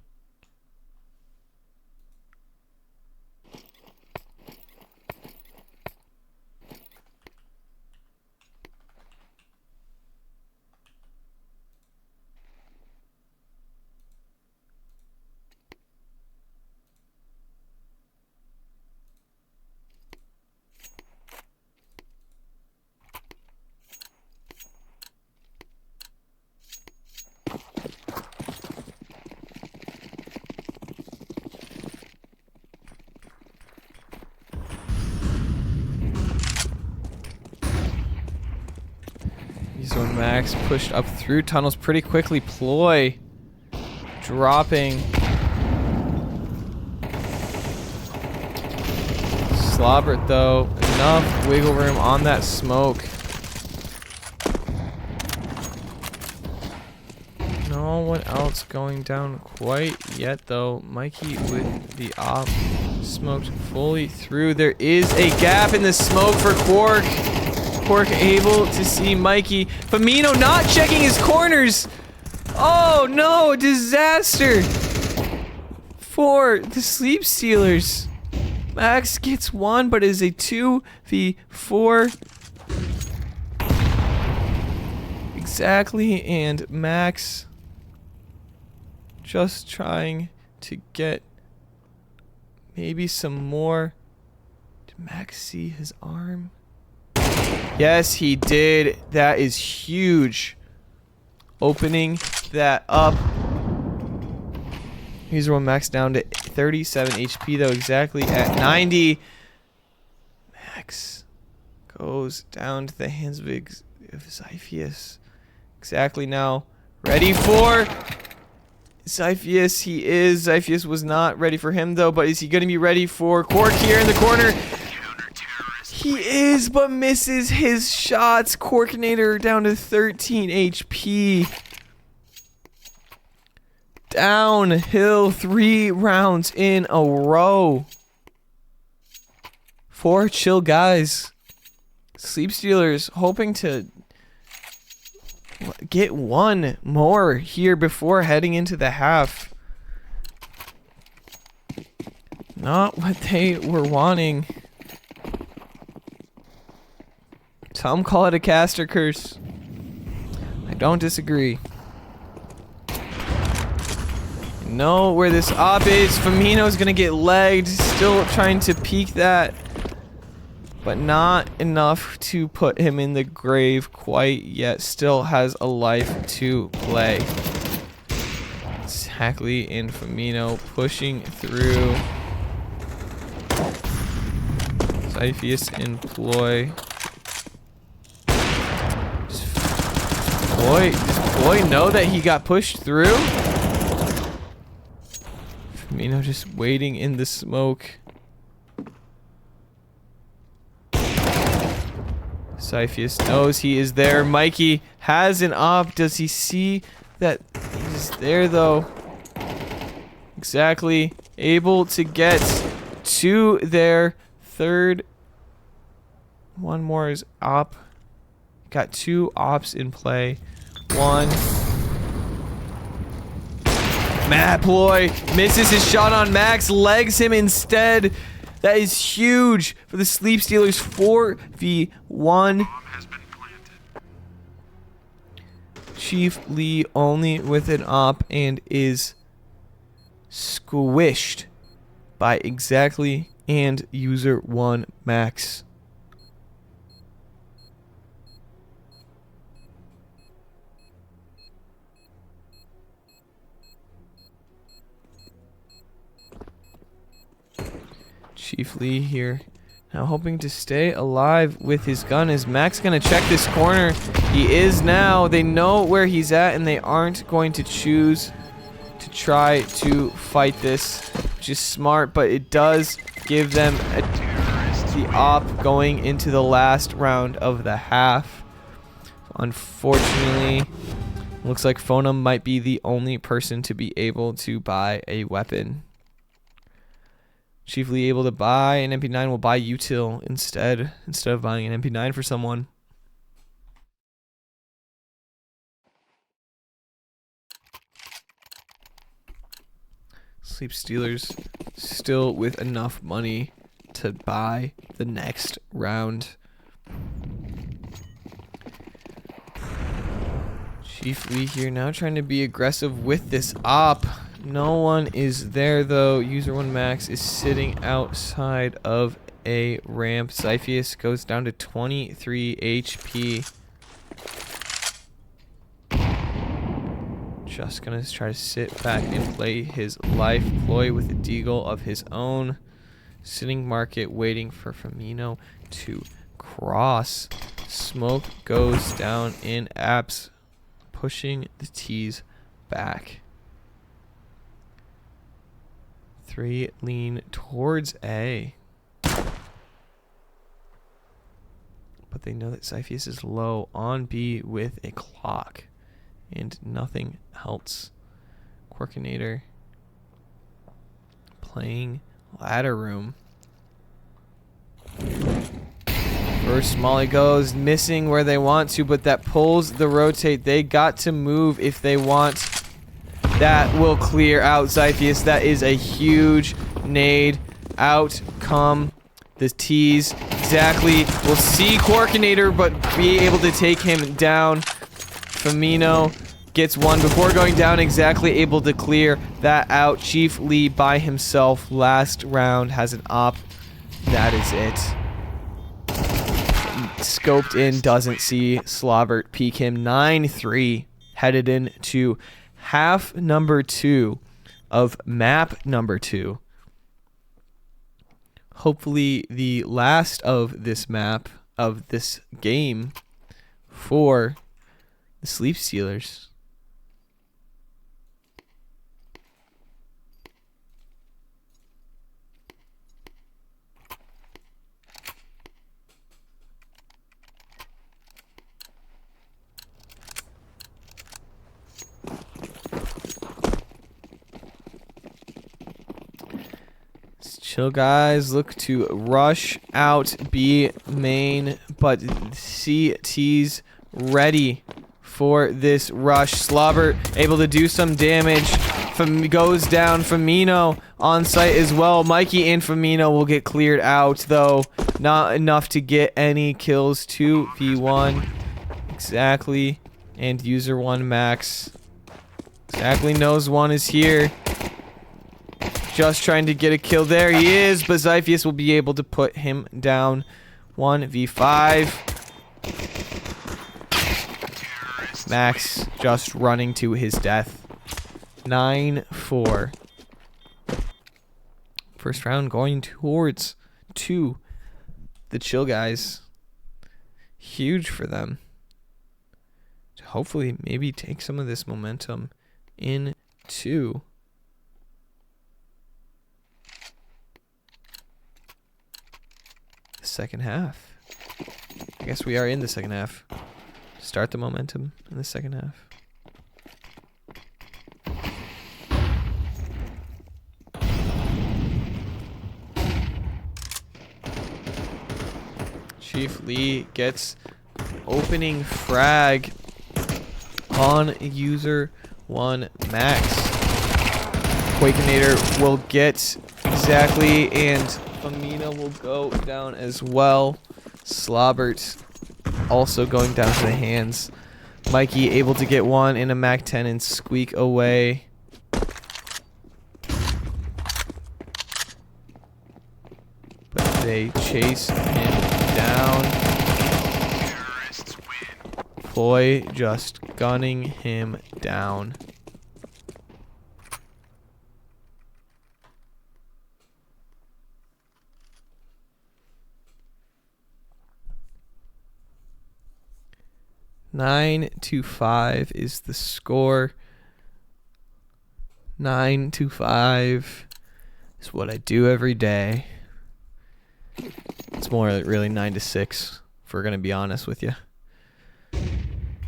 So Max pushed up through tunnels pretty quickly. Ploy dropping. Slobbert though, enough wiggle room on that smoke. No one else going down quite yet though. Mikey with the op smoked fully through. There is a gap in the smoke for Quark. Quark able to see Mikey. Firmino not checking his corners. Oh no, disaster for the Sleep Stealers. Max gets one, but it is a 2v4. Exactly, and Max just trying to get maybe some more. Did Max see his arm? Yes, he did. That is huge. Opening that up. User one Max down to 37 HP though, exactly at 90. Max goes down to the hands of Xiphius. Exactly now. Ready for Xiphius. He is. Xiphius was not ready for him though, but is he going to be ready for Quark here in the corner? He is, but misses his shots. Quarkinator down to 13 HP. Downhill 3 rounds in a row for ChillGuyS. Sleep Stealers hoping to get one more here before heading into the half. Not what they were wanting. Some call it a caster curse. I don't disagree. Know where this op is. Firmino's gonna get legged. Still trying to peek that, but not enough to put him in the grave quite yet. Still has a life to play. Exactly, and Firmino pushing through. Xiphius and Ploy. Does Ploy know that he got pushed through? Firmino just waiting in the smoke. Xiphius knows he is there. Mikey has an op. Does he see that he's there though? Exactly. Able to get to their third. One more is op. Got 2 ops in play. One. Matt Ploy misses his shot on Max, legs him instead. That is huge for the Sleep Stealers. 4v1. Chief Lee only with an op and is squished by exactly and user 1 Max. Chief Lee here now hoping to stay alive with his gun. Is Max gonna check this corner? He is now. They know where he's at and they aren't going to choose to try to fight this, which is smart, but it does give them the op going into the last round of the half. Unfortunately, looks like Fonum might be the only person to be able to buy a weapon. Chief Lee able to buy an MP9, will buy util instead of buying an MP9 for someone. Sleep Stealers still with enough money to buy the next round. Chief Lee here now trying to be aggressive with this op. No one is there though. User 1 Max is sitting outside of a ramp. Xiphius goes down to 23 HP. Just gonna try to sit back and play his life. Ploy with a deagle of his own. Sitting market waiting for Firmino to cross. Smoke goes down in apps, pushing the T's back. 3 lean towards A. But they know that Zyphius is low on B with a clock. And nothing else. Quirkinator playing ladder room. First Molly goes, missing where they want to, but that pulls the rotate. They got to move if they want. That will clear out Zyphius. That is a huge nade. Out come the T's. Exactly. We'll see Quirkinator, but be able to take him down. Famino gets one before going down. Exactly able to clear that out. Chief Lee by himself. Last round has an op. That is it. Scoped in, doesn't see Slobbert peek him. 9-3 headed into half number 2 of map number 2. Hopefully the last of this map, of this game, for the Sleep Stealers. Chill guys look to rush out B main, but CT's ready for this rush. Slobber able to do some damage. Goes down. Famino on site as well. Mikey and Famino will get cleared out, though. Not enough to get any kills. 2v1. Exactly. And user 1 max. Exactly knows one is here. Just trying to get a kill there. He is, but Zyphius will be able to put him down. 1v5. Max just running to his death. 9-4. First round going towards to the Chill guys. Huge for them. To hopefully maybe take some of this momentum into the second half. I guess we are in the second half. Start the momentum in the second half. Chief Lee gets opening frag on user 1 max. Quakinator will get exactly, and Famina will go down as well. Slobbert also going down to the hands. Mikey able to get one in a Mac 10 and squeak away. But they chase him down. Ploy just gunning him down. Nine to 5 is the score. 9-5 is what I do every day. It's more really 9-6, if we're gonna be honest with you.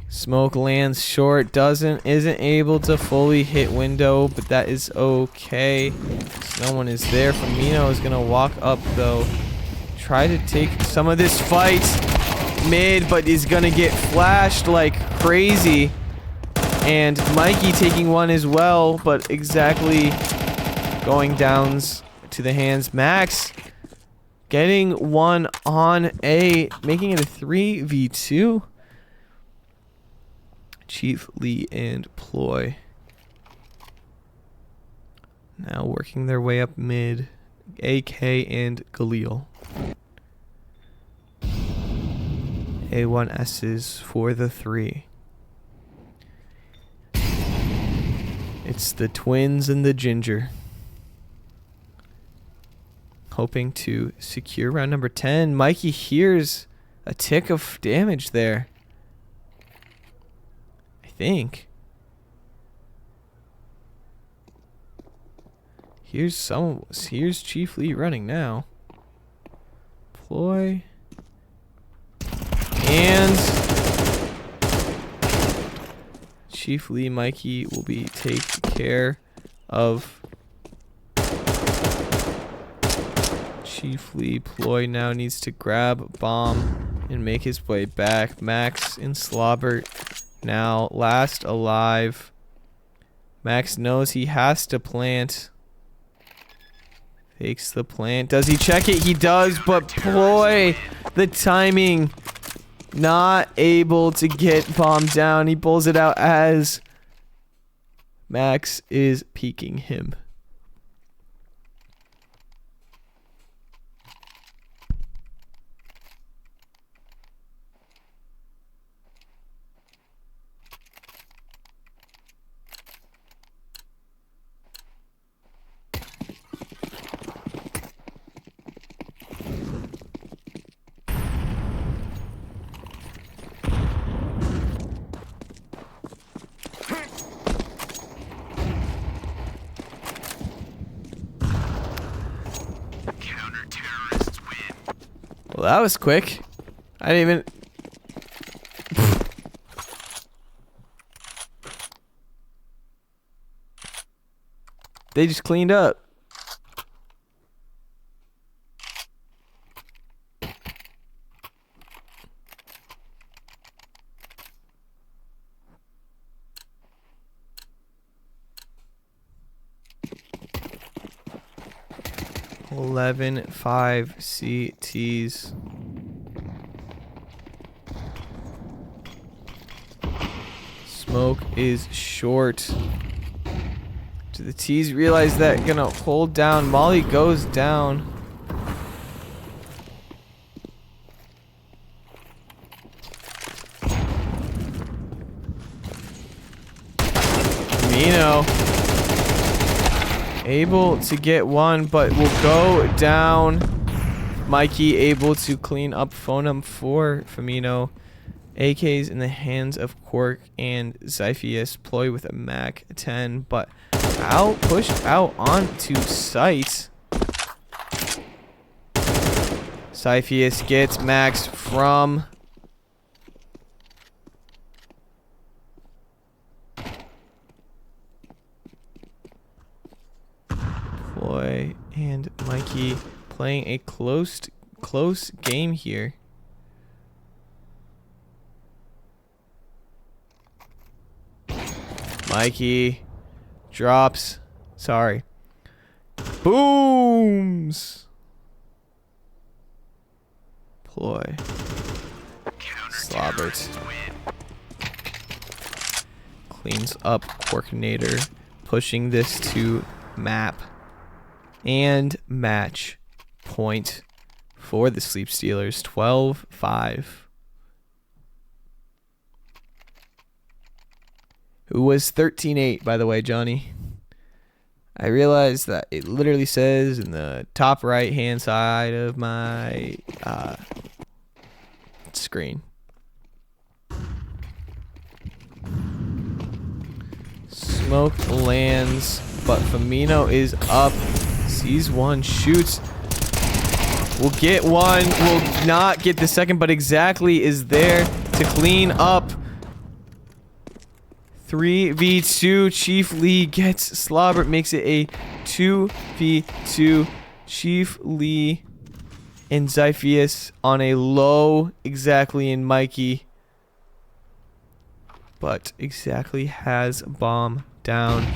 Smoke lands short, isn't able to fully hit window, but that is okay. No one is there. Famino is gonna walk up though. Try to take some of this fight. Mid, but is gonna get flashed like crazy. And Mikey taking one as well, but exactly going downs to the hands. Max getting one on A, making it a 3v2. Chief Lee and Ploy now working their way up mid. AK and Galil. A1S's for the 3. It's the twins and the ginger. Hoping to secure round number 10. Mikey hears a tick of damage there. I think. Here's Chief Lee running now. Ploy. And Chief Lee Mikey will be taken care of. Chief Lee Ploy now needs to grab bomb and make his way back. Max and Slobbert now last alive. Max knows he has to plant. Takes the plant. Does he check it? He does, but Ploy, the timing, not able to get bomb down. He pulls it out as Max is peeking him. Well, that was quick. I didn't even... They just cleaned up. Eleven 5 CTs. Smoke is short. Do the T's realize that? Gonna hold down. Molly goes down. Mino able to get one, but will go down. Mikey able to clean up Phonum for Firmino. AKs in the hands of Quark and Xiphius. Ploy with a Mac 10, but pushed out onto site. Xiphius gets Max from Ploy and Mikey playing a close game here. Mikey drops. Sorry. Booms. Ploy. Slobbert. Cleans up Quarkinator. Pushing this to map. And match point for the Sleep Stealers. 12-5. Who was 13-8, by the way, Johnny. I realized that it literally says in the top right-hand side of my screen. Smoke lands, but Firmino is up. Sees one, shoots. Will get one, will not get the second, but exactly is there to clean up. 3v2. Chief Lee gets Slobbert, makes it a 2v2. Chief Lee and Xiphius on a low, exactly in Mikey. But exactly has bomb down.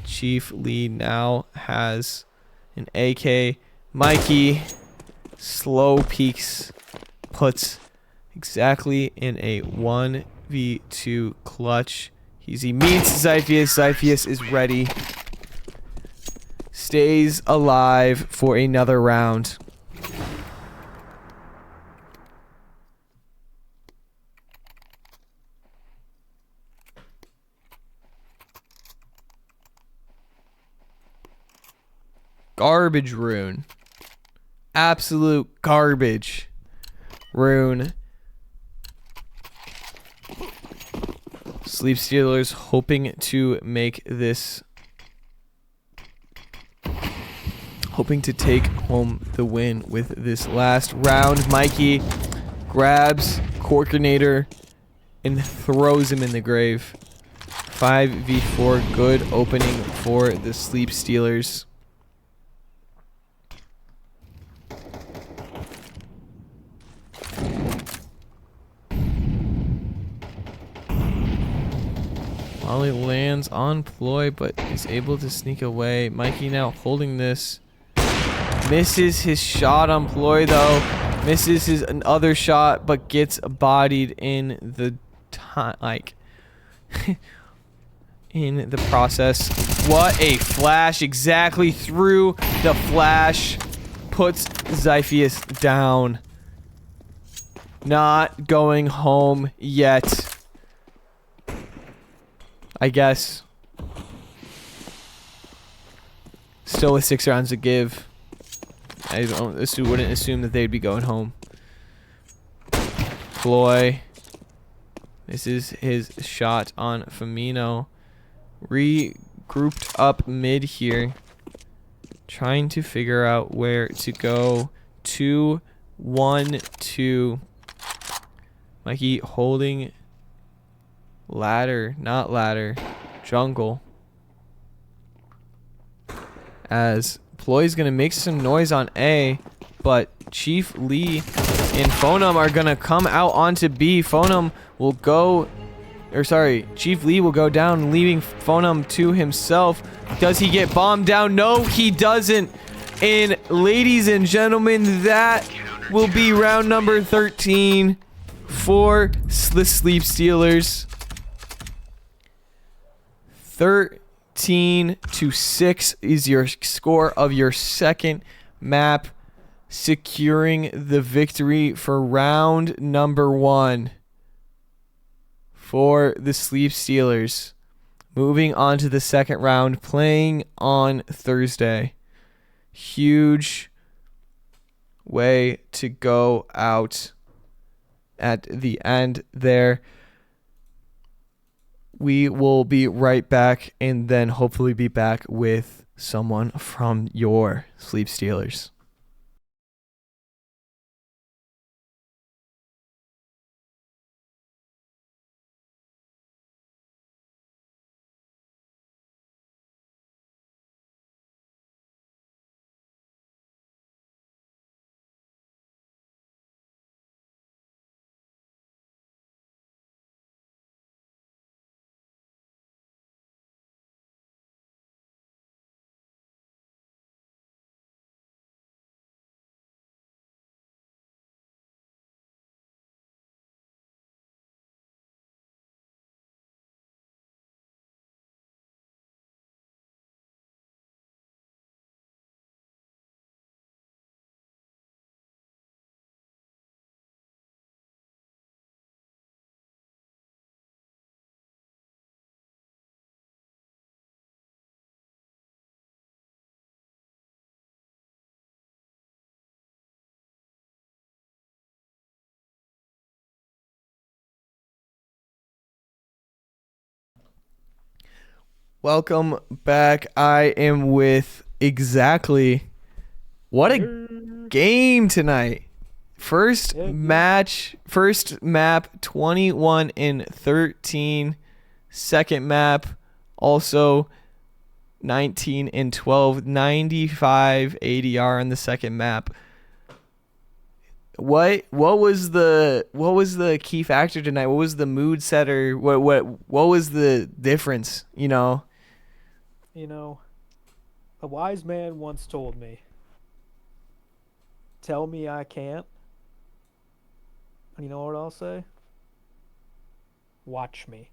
Chief Lee now has an AK. Mikey slow peeks, puts exactly in a 1v2 clutch. He meets Xiphius. Xiphius is ready. Stays alive for another round. Garbage rune. Absolute garbage rune. Sleep Stealers hoping to make this, hoping to take home the win with this last round. Mikey grabs Corkinator and throws him in the grave. 5v4, good opening for the Sleep Stealers. Molly lands on Ploy, but is able to sneak away. Mikey now holding this. Misses his shot on Ploy, though. Misses his other shot, but gets bodied in the time, like, in the process. What a flash! Exactly through the flash. Puts Xiphius down. Not going home yet. I guess. Still with 6 rounds to give. I wouldn't assume that they'd be going home. Ploy. This is his shot on Firmino. Regrouped up mid here. Trying to figure out where to go. 2, 1, 2. Mikey holding ladder, not ladder, jungle. As Ploy's gonna make some noise on A, but Chief Lee and Phonum are gonna come out onto B. Phonum will go, or sorry, Chief Lee will go down, leaving Phonum to himself. Does he get bombed down? No, he doesn't. And ladies and gentlemen, that will be round number 13 for the Sleep Stealers. 13-6 is your score of your second map, securing the victory for round number 1 for the Sleep Stealers. Moving on to the second round, playing on Thursday. Huge way to go out at the end there. We will be right back and then hopefully be back with someone from your Sleep Stealers. Welcome back. I am with exactly what a game tonight. First match, first map 21-13. Second map also 19-12, 95 ADR on the second map. What was the key factor tonight? What was the mood setter? What was the difference, you know? You know, a wise man once told me, "Tell me I can't." And you know what I'll say? Watch me.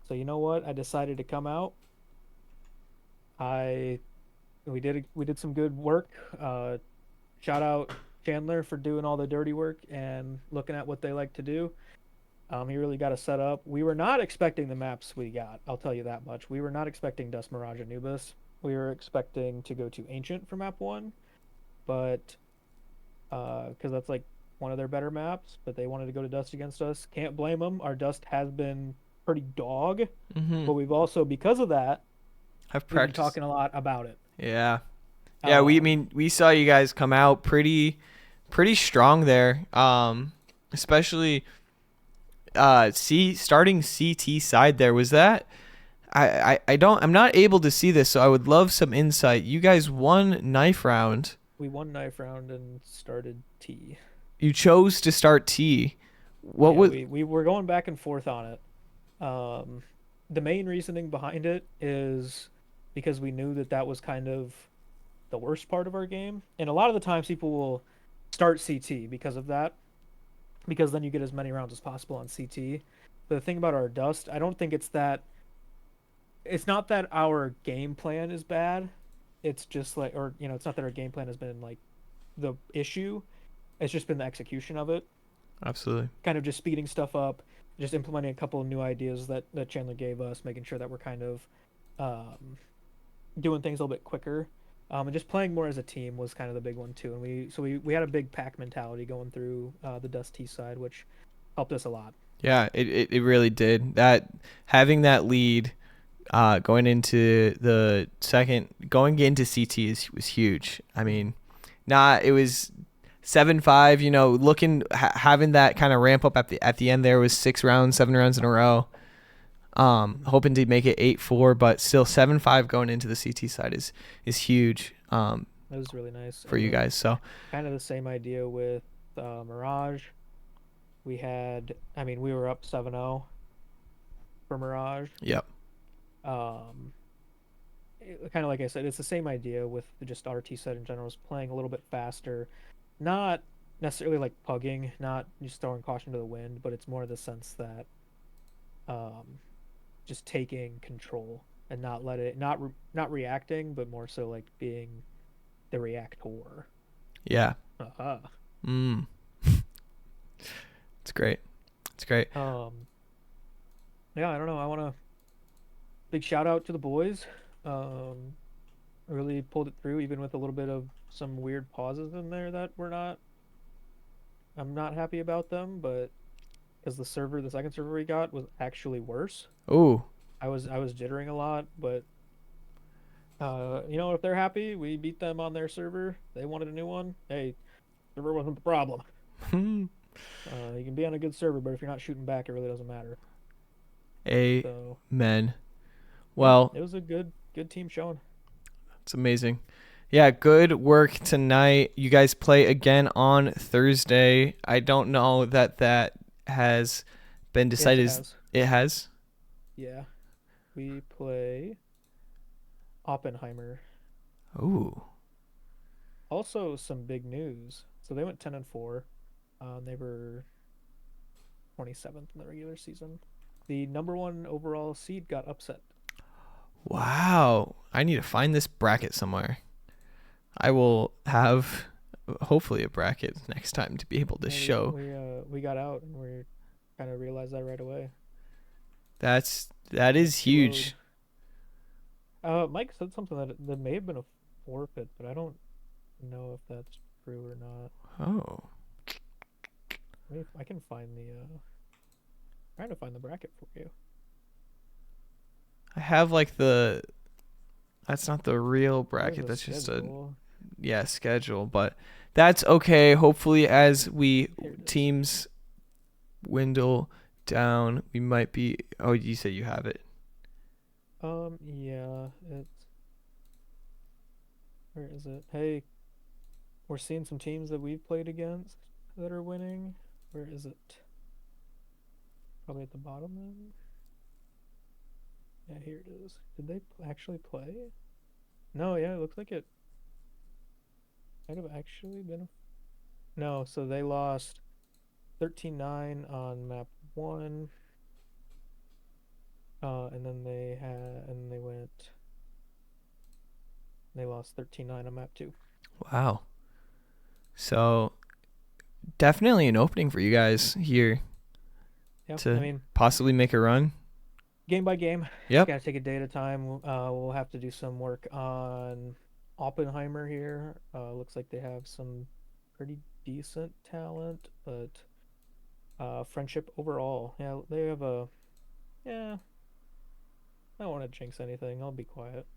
So you know what? I decided to come out. We did some good work. Shout out Chandler for doing all the dirty work and looking at what they like to do. He really got us set up. We were not expecting the maps we got. I'll tell you that much. We were not expecting Dust Mirage Anubis. We were expecting to go to Ancient for map 1, but because that's like one of their better maps, but they wanted to go to Dust against us. Can't blame them. Our Dust has been pretty dog, Mm-hmm. but we've also, because of that, I've we've been practiced. talking a lot about it. Yeah. Yeah, Um, we saw you guys come out pretty strong there. Especially starting CT side there. Was that I'm not able to see this, so I would love some insight. You guys won knife round. we won knife round and started T. You chose to start T. What Yeah, was we were going back and forth on it. Um, the main reasoning behind it is because we knew that that was kind of the worst part of our game. And a lot of the times people will start CT because of that, because then you get as many rounds as possible on CT. But the thing about our Dust, I don't think it's not that our game plan is bad. It's just like, or, it's not that our game plan has been like the issue. It's just been the execution of it. Absolutely. Kind of just speeding stuff up, just implementing a couple of new ideas that Chandler gave us, making sure that we're kind of doing things a little bit quicker. And just playing more as a team was kind of the big one too. And we had a big pack mentality going through the Dust T side, which helped us a lot. Yeah, it really did. That having that lead going into CT was huge. I mean, it was 7-5. Having that kind of ramp up at the end there was 7 rounds in a row. Hoping to make it 8-4, but still 7-5 going into the CT side is huge. That was really nice for you guys. So kind of the same idea with Mirage. We were up 7-0 for Mirage. Yep. Kind of like I said, it's the same idea with just RT set in general, is playing a little bit faster, not necessarily like pugging, not just throwing caution to the wind, but it's more the sense that just taking control and not reacting, but more so like being the reactor. Yeah. Uh-huh. It's great. It's great. Yeah, I don't know. I want to big shout out to the boys. Really pulled it through, even with a little bit of some weird pauses in there that I'm not happy about them, but because the second server we got was actually worse. Ooh. I was jittering a lot, but if they're happy, we beat them on their server. They wanted a new one. Hey, server wasn't the problem. You can be on a good server, but if you're not shooting back, it really doesn't matter. Amen. Well, it was a good team showing. It's amazing. Yeah, good work tonight. You guys play again on Thursday. I don't know that has been decided. It has? Yeah. We play Oppenheimer. Ooh. Also, some big news. So they went 10-4. They were 27th in the regular season. The number 1 overall seed got upset. Wow. I need to find this bracket somewhere. I will have hopefully a bracket next time to be able to show. We got out and we kind of realized that right away. That is huge. Mike said something that may have been a forfeit, but I don't know if that's true or not. Oh. I can find trying to find the bracket for you. I have that's not the real bracket. That's just schedule, but that's okay. Hopefully as teams dwindle down, we might be. Oh, you said you have it. Yeah, where is it? Hey, we're seeing some teams that we've played against that are winning. Where is it? Probably at the bottom then. Yeah, here it is. Did they actually play? No, yeah, it looks like it might have actually been. No, so they lost 13-9 on map 1. And then they lost 13-9 on map 2. Wow. So definitely an opening for you guys here. Yeah, to possibly make a run. Game by game. Yep. Gotta take a day at a time. We'll have to do some work on Oppenheimer here. Looks like they have some pretty decent talent, but friendship overall. Yeah, they have a. Yeah, I don't want to jinx anything. I'll be quiet.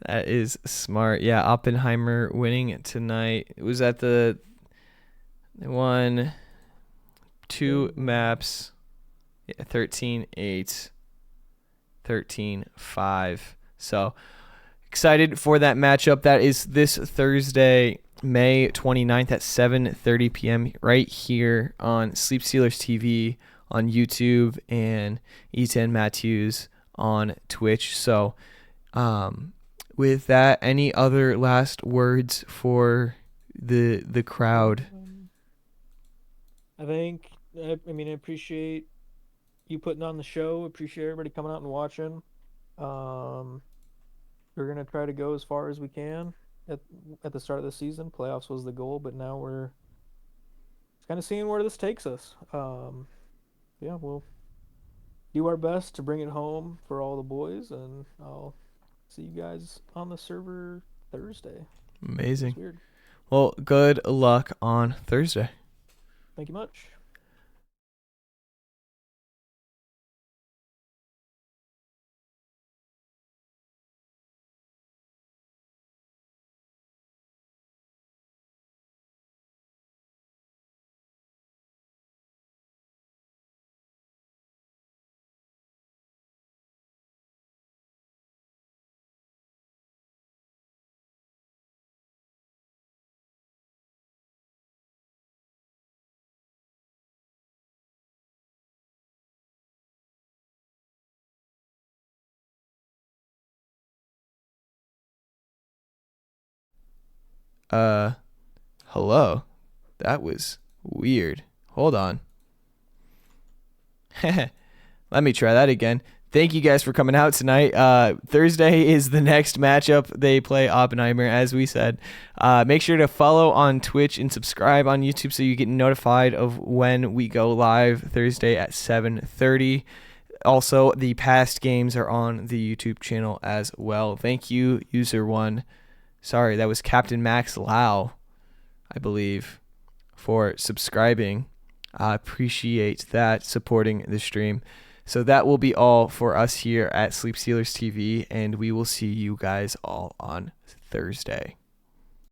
That is smart. Yeah, Oppenheimer winning tonight. It was at they won 2 maps. Yeah, 13-8, 13-5. So excited for that matchup. That is this Thursday, May 29th at 7:30 p.m. right here on Sleep Stealers TV on YouTube and Ethan Matthews on Twitch. So with that, any other last words for the crowd? I think I mean I appreciate you putting on the show. Appreciate everybody coming out and watching. We're gonna try to go as far as we can at the start of the season. Playoffs was the goal, but now we're kind of seeing where this takes us. Yeah, we'll do our best to bring it home for all the boys, and I'll see you guys on the server Thursday. Amazing. It's weird. Well, good luck on Thursday. Thank you much. Hello. That was weird. Hold on. Let me try that again. Thank you guys for coming out tonight. Thursday is the next matchup. They play Oppenheimer, as we said. Make sure to follow on Twitch and subscribe on YouTube so you get notified of when we go live Thursday at 7:30. Also, the past games are on the YouTube channel as well. Thank you, user one. Sorry, that was Captain Max Lau, I believe, for subscribing. I appreciate that, supporting the stream. So that will be all for us here at Sleep Stealers TV, and we will see you guys all on Thursday.